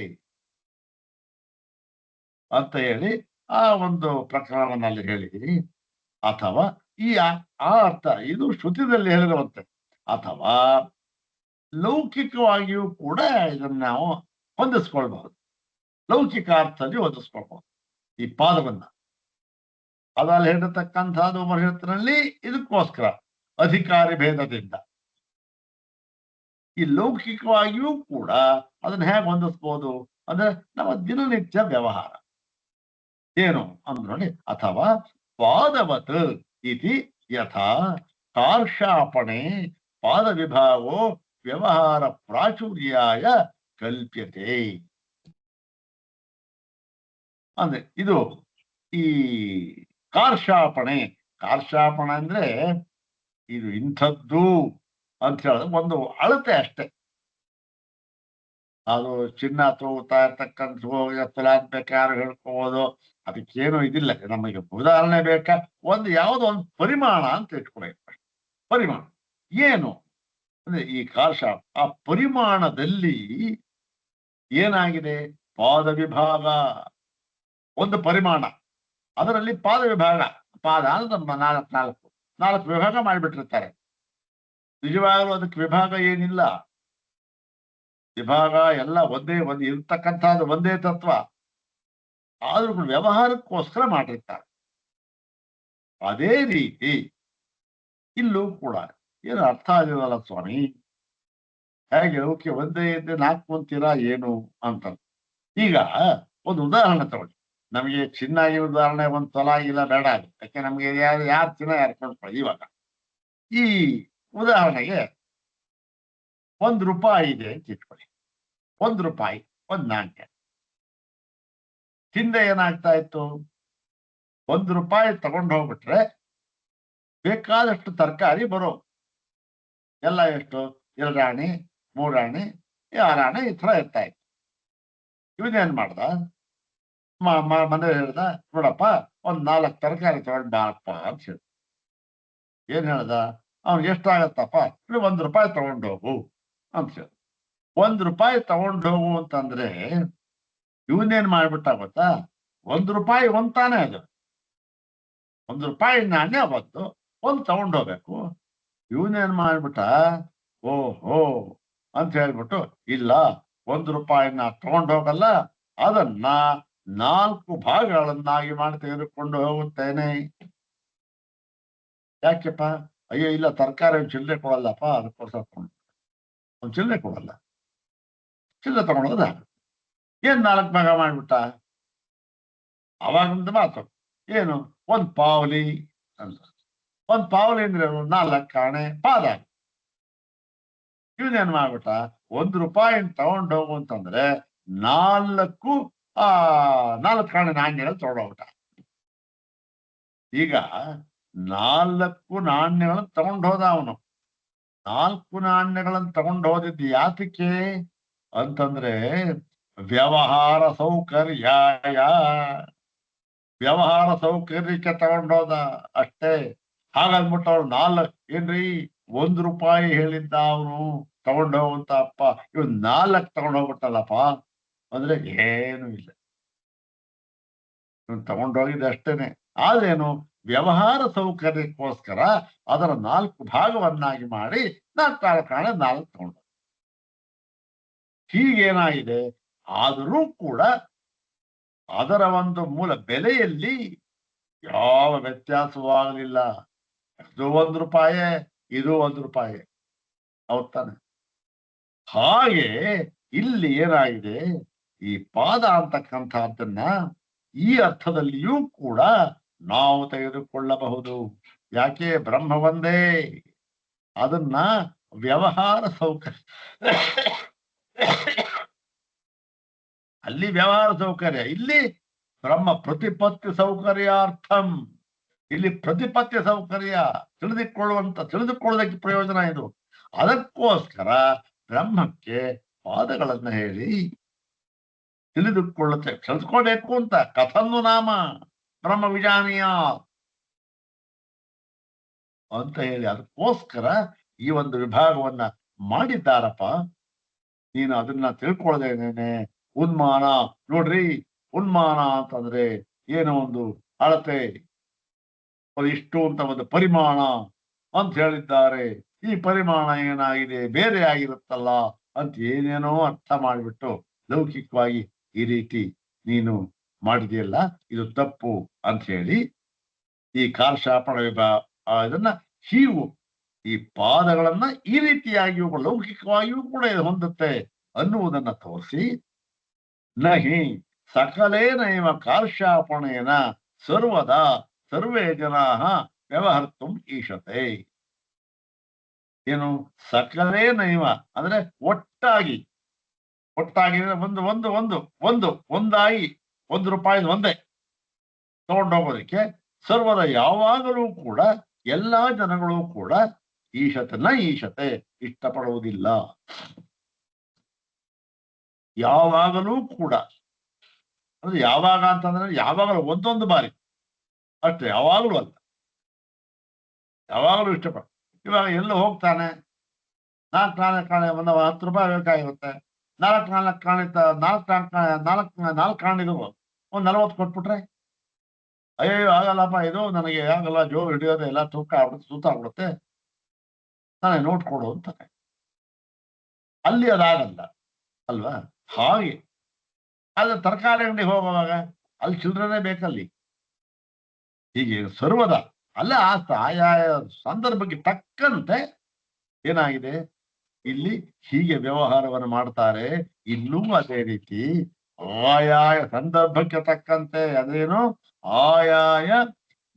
ಅಂತ ಹೇಳಿ ಆ ಒಂದು ಪ್ರಕರಣವನ್ನಲ್ಲಿ ಹೇಳಿದೀನಿ. ಅಥವಾ ಈ ಅರ್ಥ ಇದು ಶ್ರುತಿದಲ್ಲಿ ಹೇಳಿರುವಂತೆ, ಅಥವಾ ಲೌಕಿಕವಾಗಿಯೂ ಕೂಡ ಇದನ್ನ ನಾವು ಹೊಂದಿಸ್ಕೊಳ್ಬಹುದು. ಲೌಕಿಕ ಅರ್ಥದಲ್ಲಿ ಹೊಂದಿಸ್ಕೊಳ್ಬಹುದು ಈ ಪಾದವನ್ನ. ಅದಲ್ಲಿ ಹೇಳಿರ್ತಕ್ಕಂಥದ್ದು ಉಪನಿಷತ್ತಿನಲ್ಲಿ ಇದಕ್ಕೋಸ್ಕರ ಅಧಿಕಾರಿ ಭೇದದಿಂದ. ಈ ಲೌಕಿಕವಾಗಿಯೂ ಕೂಡ ಅದನ್ನ ಹೇಗೆ ಹೊಂದಿಸ್ಬೋದು ಅಂದ್ರೆ ನಮ್ಮ ದಿನನಿತ್ಯ ವ್ಯವಹಾರ ಏನು ಅಂದ್ ನೋಡಿ. ಅಥವಾ ಪಾದವತ್ ಇತಿ ಯಥಾ ಕಾರ್ಷಾಪಣೆ ಪಾದ ವಿಭಾಗೋ ವ್ಯವಹಾರ ಪ್ರಾಚುರ್ಯಾಯ ಕಲ್ಪ್ಯತೆ. ಅಂದ್ರೆ ಇದು ಈ ಕಾರ್ಷಾಪಣೆ ಅಂದ್ರೆ ಇದು ಇಂಥದ್ದು ಅಂತ ಹೇಳಿದ್ರೆ ಒಂದು ಅಳತೆ ಅಷ್ಟೇ. ಅದು ಚಿನ್ನ ತಗೋತಾ ಇರ್ತಕ್ಕಂಥ ಬೇಕಾದ್ರೂ ಹೇಳ್ಕೋಬಹುದು, ಅದಕ್ಕೇನು ಇದಿಲ್ಲ. ನಮಗೆ ಉದಾಹರಣೆ ಬೇಕಾ? ಯಾವುದೋ ಒಂದು ಪರಿಮಾಣ ಅಂತ ಇಟ್ಕೊಬೇಕು. ಪರಿಮಾಣ ಏನು ಅಂದ್ರೆ ಈ ಆ ಪರಿಮಾಣದಲ್ಲಿ ಏನಾಗಿದೆ? ಪಾದ ವಿಭಾಗ ಒಂದು ಪರಿಮಾಣ, ಅದರಲ್ಲಿ ಪಾದ ವಿಭಾಗ. ಪಾದ ಅಂದ್ರೆ ನಾಲ್ಕು ವಿಭಾಗ ಮಾಡಿಬಿಟ್ಟಿರ್ತಾರೆ. ನಿಜವಾಗಲೂ ಅದಕ್ಕೆ ವಿಭಾಗ ಏನಿಲ್ಲ. ವಿಭಾಗ ಎಲ್ಲ ಒಂದೇ ಇರ್ತಕ್ಕಂಥದ್ದು ಒಂದೇ ತತ್ವ, ಆದ್ರೂ ವ್ಯವಹಾರಕ್ಕೋಸ್ಕರ ಮಾಡಿರ್ತಾರೆ. ಅದೇ ರೀತಿ ಇಲ್ಲೂ ಕೂಡ ಏನು ಅರ್ಥ ಆಗಿರಲ್ಲ ಸ್ವಾಮಿ, ಹೇಗೆ ಓಕೆ ಒಂದೇ ಇದ್ದೆ 4 ಅಂತೀರಾ ಏನು ಅಂತ. ಈಗ ಒಂದು ಉದಾಹರಣೆ ತಗೊಳ್ಳಿ. ನಮಗೆ ಚಿನ್ನ ಈ ಉದಾಹರಣೆ ಒಂದು ಸಲ ಆಗಿಲ್ಲ, ಬೇಡ ಅದು. ಯಾಕೆ ನಮ್ಗೆ ಯಾರು ಚಿನ್ನ ಯಾರು ಕೊಂಡ್ಕೊಳ್ಳಿ. ಇವಾಗ ಈ ಉದಾಹರಣೆಗೆ ₹1 ಇದೆ ಅಂತ ಇಟ್ಕೊಳ್ಳಿ. ₹1 ಒಂದು ನಾಣ್ಯ. ಹಿಂದೆ ಏನಾಗ್ತಾ ಇತ್ತು? ₹1 ತಗೊಂಡು ಹೋಗ್ಬಿಟ್ರೆ ಬೇಕಾದಷ್ಟು ತರಕಾರಿ ಬರೋ ಎಲ್ಲ ಎಷ್ಟು 2 ಆಣೆ 3 ಆಣೆ 6 ಆಣೆ ಈ ತರ ಇರ್ತಾ ಇತ್ತು. ಇವನೇನ್ ಮಾಡ್ದ? ಮನೆ ಹೇಳ್ದ, ನೋಡಪ್ಪ ಒಂದ್ 4 ತರಕಾರಿ ತಗೊಂಡ್ ಬಾರಪ್ಪ ಅಂತ ಹೇಳ್ದ. ಏನ್ ಹೇಳ್ದ? ಅವ್ನಿಗೆ ಎಷ್ಟಾಗತ್ತಪ್ಪ? ₹1 ತಗೊಂಡು ಹೋಗು ಅಂತ ಹೇಳ್ದ. ₹1 ತಗೊಂಡು ಹೋಗು ಅಂತಂದ್ರೆ ಇವನೇನ್ ಮಾಡ್ಬಿಟ್ಟ ಗೊತ್ತಾ? ₹1 ಒಂತಾನೆ ಅದು. ₹1 ನಾಣ್ಯ ಒಂದು ತಗೊಂಡು ಹೋಗ್ಬೇಕು. ಇವನೇನ್ ಮಾಡ್ಬಿಟ್ಟ? ಓಹೋ ಅಂತ ಹೇಳ್ಬಿಟ್ಟು, ಇಲ್ಲ ₹1 ತಗೊಂಡು ಹೋಗಲ್ಲ, ಅದನ್ನ 4 ಭಾಗಗಳನ್ನಾಗಿ ಮಾಡಿ ತೆಗೆದುಕೊಂಡು ಹೋಗುತ್ತೇನೆ. ಯಾಕೆಪ್ಪ? ಅಯ್ಯೋ ಇಲ್ಲ, ತರಕಾರಿ ಚಿಲ್ಲರೆ ಕೊಡಲ್ಲಪ್ಪ, ಅದಕ್ಕೋಸ್ಕರ ಒಂದ್ ಚಿಲ್ಲರೆ ಕೊಡಲ್ಲ, ಚಿಲ್ಲರೆ ತಗೊಂಡೋದ ಏನ್ 4 ಭಾಗ ಮಾಡ್ಬಿಟ್ಟ. ಅವಾಗಂತ ಮಾತು ಏನು, ಒಂದ್ ಪಾವಲಿ ಅಂತ. ಒಂದ್ ಪಾವಲಿ ಅಂದ್ರೆ 4 ಆಣೆ ಪಾದ. ಇವನೇನ್ ಮಾಡ್ಬಿಟ್ಟ, ₹1 ತಗೊಂಡು ಹೋಗು ಅಂತಂದ್ರೆ 4 4 ನಾಣ್ಯಗಳು ತಗೊಂಡೋಗ್ಬಿಟ್ಟ. ಈಗ 4 ನಾಣ್ಯಗಳನ್ನು ತಗೊಂಡು ಹೋದ ಅವನು. 4 ನಾಣ್ಯಗಳನ್ನು ತಗೊಂಡು ಹೋದಿದ್ದು ಯಾತಕ್ಕೆ ಅಂತಂದ್ರೆ ವ್ಯವಹಾರ ಸೌಕರ್ಯಾಯ, ವ್ಯವಹಾರ ಸೌಕರ್ಯಕ್ಕೆ ತಗೊಂಡೋದ ಅಷ್ಟೇ. ಹಾಗಂದ್ಬಿಟ್ಟು ಅವ್ರು 4 ಏನ್ರಿ ₹1 ಹೇಳಿದ್ದ ಅವನು ತಗೊಂಡು ಹೋಗುವಂತ ಅಪ್ಪ, ಇವ್ 4 ತಗೊಂಡು ಹೋಗ್ಬಿಟ್ಟಲ್ಲಪ್ಪ ಅಂದ್ರೆ ಏನು ಇಲ್ಲ, ಇವ್ ತಗೊಂಡೋಗಿದ್ದ ಅಷ್ಟೇನೆ. ಆದ್ರೇನು, ವ್ಯವಹಾರ ಸೌಕರ್ಯಕ್ಕೋಸ್ಕರ ಅದರ 4 ಭಾಗವನ್ನಾಗಿ ಮಾಡಿ 4 ತಗೊಂಡು. ಹೀಗೇನಾಗಿದೆ, ಆದರೂ ಕೂಡ ಅದರ ಒಂದು ಮೂಲ ಬೆಲೆಯಲ್ಲಿ ಯಾವ ವ್ಯತ್ಯಾಸವೂ ಆಗಲಿಲ್ಲ. ಅದು ₹1, ಇದು ₹1. ಹೌದ್ ತಾನೆ? ಹಾಗೆ ಇಲ್ಲಿ ಏನಾಗಿದೆ, ಈ ಪಾದ ಅಂತಕ್ಕಂಥದ್ದನ್ನ ಈ ಅರ್ಥದಲ್ಲಿಯೂ ಕೂಡ ನಾವು ತೆಗೆದುಕೊಳ್ಳಬಹುದು. ಯಾಕೆ? ಬ್ರಹ್ಮ ಒಂದೇ, ಅದನ್ನ ವ್ಯವಹಾರ ಸೌಕರ್ಯ ಅಲ್ಲಿ ವ್ಯವಹಾರ ಸೌಕರ್ಯ, ಇಲ್ಲಿ ಬ್ರಹ್ಮ ಪ್ರತಿಪತ್ತಿ ಸೌಕರ್ಯಾರ್ಥಂ. ಇಲ್ಲಿ ಪ್ರತಿಪತ್ತಿ ಸೌಕರ್ಯ ತಿಳಿದುಕೊಳ್ಳುವುದಕ್ಕೆ ಪ್ರಯೋಜನ ಇದು. ಅದಕ್ಕೋಸ್ಕರ ಬ್ರಹ್ಮಕ್ಕೆ ಪಾದಗಳನ್ನ ಹೇಳಿ ತಿಳಿದುಕೊಳ್ಳಬೇಕು ಅಂತ. ಕಥನ್ನು ನಾಮ ಬ್ರಹ್ಮ ವಿಜಾನೀಯ ಅಂತ ಹೇಳಿ ಅದಕ್ಕೋಸ್ಕರ ಈ ಒಂದು ವಿಭಾಗವನ್ನ ಮಾಡಿದ್ದಾರಪ್ಪ. ನೀನು ಅದನ್ನ ತಿಳ್ಕೊಳ್ಳದೇನೇನೆ ಉನ್ಮಾನ. ನೋಡ್ರಿ, ಉನ್ಮಾನ ಅಂತಂದ್ರೆ ಏನೋ ಒಂದು ಅಳತೆ, ಇಷ್ಟು ಅಂತ ಒಂದು ಪರಿಮಾಣ ಅಂತ ಹೇಳಿದ್ದಾರೆ. ಈ ಪರಿಮಾಣ ಏನಾಗಿದೆ, ಬೇರೆ ಆಗಿರುತ್ತಲ್ಲ ಅಂತ ಏನೇನೋ ಅರ್ಥ ಮಾಡಿಬಿಟ್ಟು ಲೌಕಿಕವಾಗಿ ಈ ರೀತಿ ನೀನು ಮಾಡಿದೆಯಲ್ಲ, ಇದು ತಪ್ಪು ಅಂತ ಹೇಳಿ ಈ ಕಾರ್ಷಾಪಣ ಇದನ್ನ ಹೀವು ಈ ಪಾದಗಳನ್ನ ಈ ರೀತಿಯಾಗಿಯೂ ಲೌಕಿಕವಾಗಿಯೂ ಕೂಡ ಇದು ಹೊಂದುತ್ತೆ ಅನ್ನುವುದನ್ನ ತೋರಿಸಿ, ನಹಿ ಸಕಲೇನೈವ ಕಾರ್ಷಾಪಣೇನ ಸರ್ವದಾ ಸರ್ವೇ ಜನಾ ವ್ಯವಹರ್ತುಂ ಈಶತೆ. ಏನು ಸಕಲೇನೈವ ಅಂದ್ರೆ ಒಟ್ಟಾಗಿ ಒಂದು ಒಂದು ಒಂದು ಒಂದು ಒಂದಾಗಿ ₹1 ಒಂದೇ ತಗೊಂಡೋಗೋದಕ್ಕೆ ಸರ್ವದ ಯಾವಾಗಲೂ ಕೂಡ ಎಲ್ಲಾ ಜನಗಳು ಕೂಡ ಈಶತೆ ಇಷ್ಟಪಡುವುದಿಲ್ಲ. ಯಾವಾಗಲೂ ಕೂಡ ಅಂದ್ರೆ ಯಾವಾಗ ಅಂತಂದ್ರೆ ಯಾವಾಗಲೂ ಒಂದೊಂದು ಬಾರಿ ಅಷ್ಟೇ, ಯಾವಾಗಲೂ ಅಲ್ಲ, ಯಾವಾಗಲೂ ಇಷ್ಟಪಡ. ಇವಾಗ ಎಲ್ಲೂ ಹೋಗ್ತಾನೆ, 4 ಕಾಣೆ ಒಂದು ₹10 ಬೇಕಾಗಿರುತ್ತೆ, 4 ಕಾಣಿದು ಒಂದು 40 ಕೊಟ್ಬಿಟ್ರೆ, ಅಯ್ಯೋ ಆಗಲ್ಲಪ್ಪ, ಇದು ನನಗೆ ಆಗಲ್ಲ, ಜೋರು ಹಿಡಿಯೋದು ಎಲ್ಲ ತೂಕ ಆಗ್ಬಿಡುತ್ತೆ, ಸೂತ ಆಗ್ಬಿಡುತ್ತೆ, ನಾನೇ ನೋಟ್ ಕೊಡು ಅಂತಾನೆ. ಅಲ್ಲಿ ಅದಾಗಲ್ಲ ಅಲ್ವಾ? ಹಾಗೆ ಆದ್ರೆ ತರಕಾರಿ ಅಂಗಡಿಗೆ ಹೋಗುವಾಗ ಅಲ್ಲಿ ಚಿಲ್ಡ್ರನೇ ಬೇಕಲ್ಲಿ. ಹೀಗೆ ಸರ್ವದ ಅಲ್ಲ ಆಯಾಯ ಸಂದರ್ಭಕ್ಕೆ ತಕ್ಕಂತೆ ಏನಾಗಿದೆ, ಇಲ್ಲಿ ಹೀಗೆ ವ್ಯವಹಾರವನ್ನು ಮಾಡ್ತಾರೆ. ಇಲ್ಲೂ ಅದೇ ರೀತಿ ಆಯಾಯ ಸಂದರ್ಭಕ್ಕೆ ತಕ್ಕಂತೆ, ಅದೇನು ಆಯಾಯ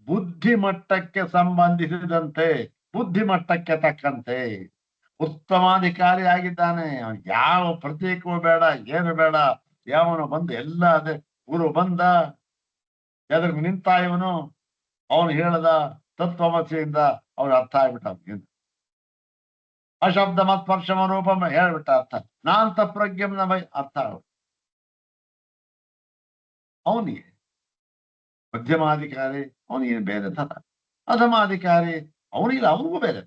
ಬುದ್ಧಿಮಟ್ಟಕ್ಕೆ ಸಂಬಂಧಿಸಿದಂತೆ, ಬುದ್ಧಿಮಟ್ಟಕ್ಕೆ ತಕ್ಕಂತೆ ಉತ್ತಮಾಧಿಕಾರಿ ಆಗಿದ್ದಾನೆ. ಯಾವ ಪ್ರತೀಕವೂ ಬೇಡ, ಏನು ಬೇಡ, ಯಾವನು ಬಂದು ಎಲ್ಲ ಅದೇ ಗುರು ಬಂದ ಎದುರು ನಿಂತ, ಇವನು ಅವನು ಹೇಳದ ತತ್ವಮಸಿಯಿಂದ ಅವ್ರು ಅರ್ಥ ಆಗ್ಬಿಟ್ಟ. ಅಶಬ್ದ ಮತ್ಪರ್ಶಮ ರೂಪಮ ಹೇಳ್ಬಿಟ್ಟ ಅರ್ಥ, ನಾಂತ ಪ್ರಜ್ಞಂನ ಅರ್ಥ ಅವನಿಗೆ. ಮಧ್ಯಮಾಧಿಕಾರಿ ಅವನಿಗೆ ಬೇರೆ ತರ, ಅಧಮಾಧಿಕಾರಿ ಅವನಿಗೆ ಅವನಿಗೂ ಬೇರೆ.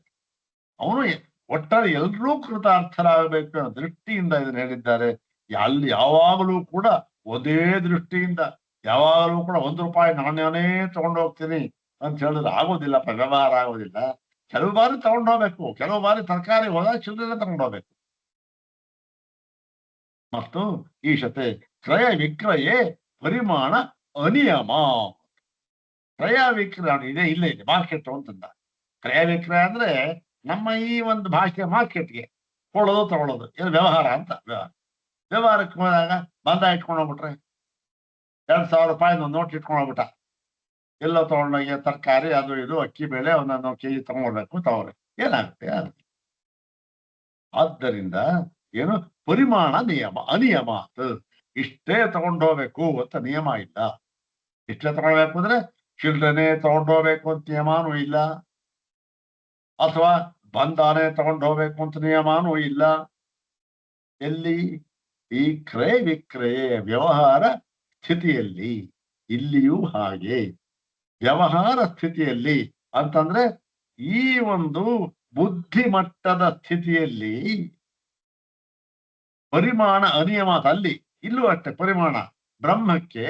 ಅವನು ಒಟ್ಟಾರೆ ಎಲ್ರೂ ಕೃತಾರ್ಥರಾಗಬೇಕು ಅನ್ನೋ ದೃಷ್ಟಿಯಿಂದ ಇದನ್ನ ಹೇಳಿದ್ದಾರೆ. ಅಲ್ಲಿ ಯಾವಾಗಲೂ ಕೂಡ ಒಂದೇ ದೃಷ್ಟಿಯಿಂದ ಯಾವಾಗಲೂ ಕೂಡ ₹1 ನಾಣ್ಯನೇ ತಗೊಂಡು ಹೋಗ್ತೀನಿ ಅಂತ ಹೇಳಿದ್ರೆ ಆಗೋದಿಲ್ಲಪ್ಪ, ವ್ಯವಹಾರ ಆಗೋದಿಲ್ಲ. ಕೆಲವು ಬಾರಿ ತಗೊಂಡು ಹೋಗ್ಬೇಕು, ಕೆಲವು ಬಾರಿ ತರಕಾರಿ ಹೋದಾಗ ಚಿಲ್ಲರೆ ತಗೊಂಡು ಹೋಗ್ಬೇಕು. ಮತ್ತು ಈಶತೆ ಕ್ರಯ ವಿಕ್ರಯೇ ಪರಿಮಾಣ ಅನಿಯಮ. ಕ್ರಯ ವಿಕ್ರಯ ಇದೆ, ಇಲ್ಲೇ ಇದೆ ಮಾರ್ಕೆಟ್ ಅಂತಂದ. ಕ್ರಯ ವಿಕ್ರಯ ಅಂದ್ರೆ ನಮ್ಮ ಈ ಒಂದು ಭಾಷೆ ಮಾರ್ಕೆಟ್ಗೆ ಕೊಳ್ಳೋದು ತಗೊಳ್ಳೋದು, ಇದು ವ್ಯವಹಾರ ಅಂತ. ವ್ಯವಹಾರಕ್ಕೆ ಹೋದಾಗ ಬಂದ ಇಟ್ಕೊಂಡು ಹೋಗ್ಬಿಟ್ರೆ, 2,000 ರೂಪಾಯಿ ಒಂದು ನೋಟ್ ಇಟ್ಕೊಂಡು ಹೋಗ್ಬಿಟ್ಟ, ಎಲ್ಲೋ ತಗೊಂಡೋಗಿ ತರಕಾರಿ ಅದು ಇದು ಅಕ್ಕಿ ಬೇಳೆ ಒಂದೊಂದು ಕೆಜಿ ತಗೊಂಡ್ಬೇಕು ತಗೊಳ್ಳಿ, ಏನಾಗುತ್ತೆ? ಆದ್ದರಿಂದ ಏನು ಪರಿಮಾಣ ನಿಯಮ ಅನಿಯಮ, ಇಷ್ಟೇ ತಗೊಂಡೋಗ್ಬೇಕು ಅಂತ ನಿಯಮ ಇಲ್ಲ. ಇಷ್ಟೇ ತಗೊಳ್ಬೇಕು ಅಂದ್ರೆ ಚಿಲ್ಡ್ರನೆ ತಗೊಂಡೋಗ್ಬೇಕು ಅಂತ ನಿಯಮಾನೂ ಇಲ್ಲ, ಅಥವಾ ಬಂದಾನೆ ತಗೊಂಡೋಗ್ಬೇಕು ಅಂತ ನಿಯಮಾನೂ ಇಲ್ಲ. ಎಲ್ಲಿ? ಈ ಕ್ರಯ ವಿಕ್ರಯ ವ್ಯವಹಾರ ಸ್ಥಿತಿಯಲ್ಲಿ. ಇಲ್ಲಿಯೂ ಹಾಗೆ ವ್ಯವಹಾರ ಸ್ಥಿತಿಯಲ್ಲಿ ಅಂತಂದ್ರೆ ಈ ಒಂದು ಬುದ್ಧಿಮಟ್ಟದ ಸ್ಥಿತಿಯಲ್ಲಿ ಪರಿಮಾಣ ಅನಿಯಮ ಅಲ್ಲಿ. ಇಲ್ಲೂ ಅಷ್ಟೇ ಪರಿಮಾಣ. ಬ್ರಹ್ಮಕ್ಕೆ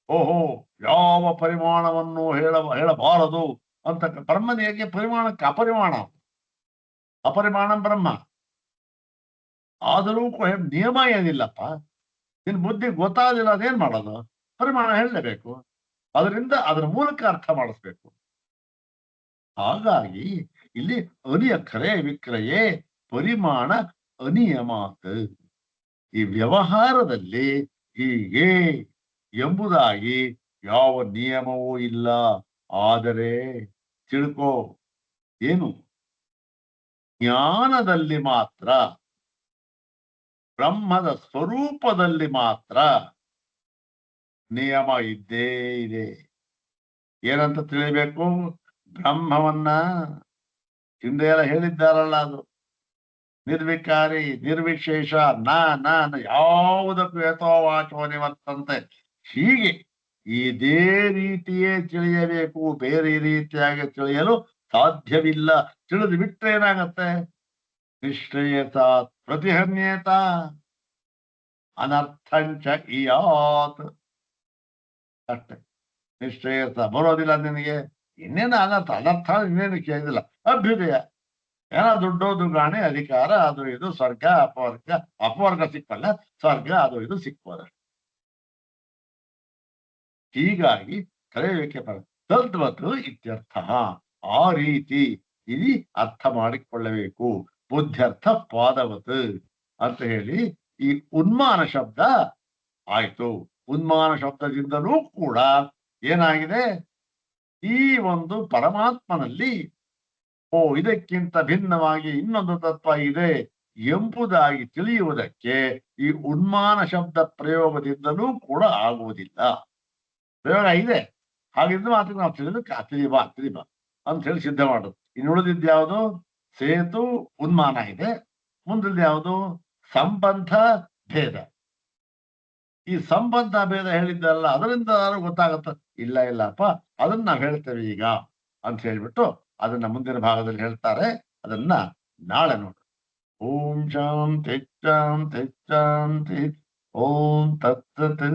ಓಹೋ ಯಾವ ಪರಿಮಾಣವನ್ನು ಹೇಳಬಾರದು ಅಂತ ಬ್ರಹ್ಮನಿಗೆ ಪರಿಮಾಣಕ್ಕೆ ಅಪರಿಮಾಣ, ಅಪರಿಮಾಣ ಬ್ರಹ್ಮ. ಆದರೂ ನಿಯಮ ಏನಿಲ್ಲಪ್ಪ, ನಿನ್ ಬುದ್ಧಿ ಗೊತ್ತಾದಿಲ್ಲ, ಅದೇನ್ ಮಾಡೋದು? ಪರಿಮಾಣ ಹೇಳಲೇಬೇಕು, ಅದರಿಂದ ಅದರ ಮೂಲಕ ಅರ್ಥ ಮಾಡಿಸ್ಬೇಕು. ಹಾಗಾಗಿ ಇಲ್ಲಿ ಕ್ರಯ ವಿಕ್ರಯೇ ಪರಿಮಾಣ ಅನಿಯಮಾತ್. ಈ ವ್ಯವಹಾರದಲ್ಲಿ ಹೀಗೆ ಎಂಬುದಾಗಿ ಯಾವ ನಿಯಮವೂ ಇಲ್ಲ. ಆದರೆ ತಿಳ್ಕೋ, ಏನು? ಜ್ಞಾನದಲ್ಲಿ ಮಾತ್ರ, ಬ್ರಹ್ಮದ ಸ್ವರೂಪದಲ್ಲಿ ಮಾತ್ರ ನಿಯಮ ಇದ್ದೇ ಇದೆ. ಏನಂತ ತಿಳಿಬೇಕು? ಬ್ರಹ್ಮವನ್ನ ಹಿಂದೆ ಎಲ್ಲ ಹೇಳಿದ್ದಾರಲ್ಲ, ಅದು ನಿರ್ವಿಕಾರಿ ನಿರ್ವಿಶೇಷ ನಾನು ಯಾವುದಕ್ಕೂ ಯಥೋವಾಚೋ ನಿವರ್ತಂತೆ. ಹೀಗೆ ಇದೇ ರೀತಿಯೇ ತಿಳಿಯಬೇಕು, ಬೇರೆ ರೀತಿಯಾಗಿ ತಿಳಿಯಲು ಸಾಧ್ಯವಿಲ್ಲ. ತಿಳಿದು ಬಿಟ್ರೆ ಏನಾಗತ್ತೆ? ನಿಶ್ಚಯತ ಪ್ರತಿಹನ್ಯೇತ ಅನರ್ಥಂಚ ಇಯಾತ್. ಅಷ್ಟೆ, ನಿಶ್ಚಯತ ಬರೋದಿಲ್ಲ ನಿನಗೆ. ಇನ್ನೇನು ಅನರ್ಥ? ಅನರ್ಥ ಇನ್ನೇನು ಕೇಳಿದಿಲ್ಲ. ಅಭ್ಯುದಯ, ಏನೋ ದುಡ್ಡು ದುಗಾಣಿ ಅಧಿಕಾರ ಅದು ಇದು, ಸ್ವರ್ಗ ಅಪವರ್ಗ, ಅಪವರ್ಗ ಸಿಕ್ಕಲ್ಲ, ಸ್ವರ್ಗ ಅದು ಇದು ಸಿಕ್ಕೋದ. ಹೀಗಾಗಿ ಕರೆಯುವಿಕೆ ತದ್ವತ್ ಇತ್ಯರ್ಥ. ಆ ರೀತಿ ಇಲ್ಲಿ ಅರ್ಥ ಮಾಡಿಕೊಳ್ಳಬೇಕು. ಬುದ್ಧ್ಯರ್ಥ ಪಾದವತ್ ಅಂತ ಹೇಳಿ ಈ ಉನ್ಮಾನ ಶಬ್ದ ಆಯ್ತು. ಉನ್ಮಾನ ಶಬ್ದದಿಂದಲೂ ಕೂಡ ಏನಾಗಿದೆ? ಈ ಒಂದು ಪರಮಾತ್ಮನಲ್ಲಿ ಇದಕ್ಕಿಂತ ಭಿನ್ನವಾಗಿ ಇನ್ನೊಂದು ತತ್ವ ಇದೆ ಎಂಬುದಾಗಿ ತಿಳಿಯುವುದಕ್ಕೆ ಈ ಉನ್ಮಾನ ಶಬ್ದ ಪ್ರಯೋಗದಿಂದಲೂ ಕೂಡ ಆಗುವುದಿಲ್ಲ. ಪ್ರಯೋಗ ಇದೆ, ಹಾಗಿದ್ದು ಮಾತ್ರ ನಾವು ತಿಳಿಬಾ ಅಂತ ಹೇಳಿ ಸಿದ್ಧ ಮಾಡೋದು. ಇನ್ನು ಉಳಿದಿದ್ಯಾವುದು? ಸೇತು ಉನ್ಮಾನ ಇದೆ, ಮುಂದಿದ್ದು ಯಾವುದು? ಸಂಬಂಧ ಭೇದ. ಈ ಸಂಬಂಧ ಭೇದ ಹೇಳಿದ್ದಲ್ಲ, ಅದರಿಂದ ಗೊತ್ತಾಗತ್ತ? ಇಲ್ಲಪ್ಪ, ಅದನ್ನ ನಾವು ಹೇಳ್ತೇವೆ ಈಗ ಅಂತ ಹೇಳ್ಬಿಟ್ಟು ಅದನ್ನ ಮುಂದಿನ ಭಾಗದಲ್ಲಿ ಹೇಳ್ತಾರೆ. ಅದನ್ನ ನಾಳೆ ನೋಡು. ಓಂ ಶಾಂತಿ ಶಾಂತಿ ಶಾಂತಿ. ಓಂ ತತ್ಸತ್.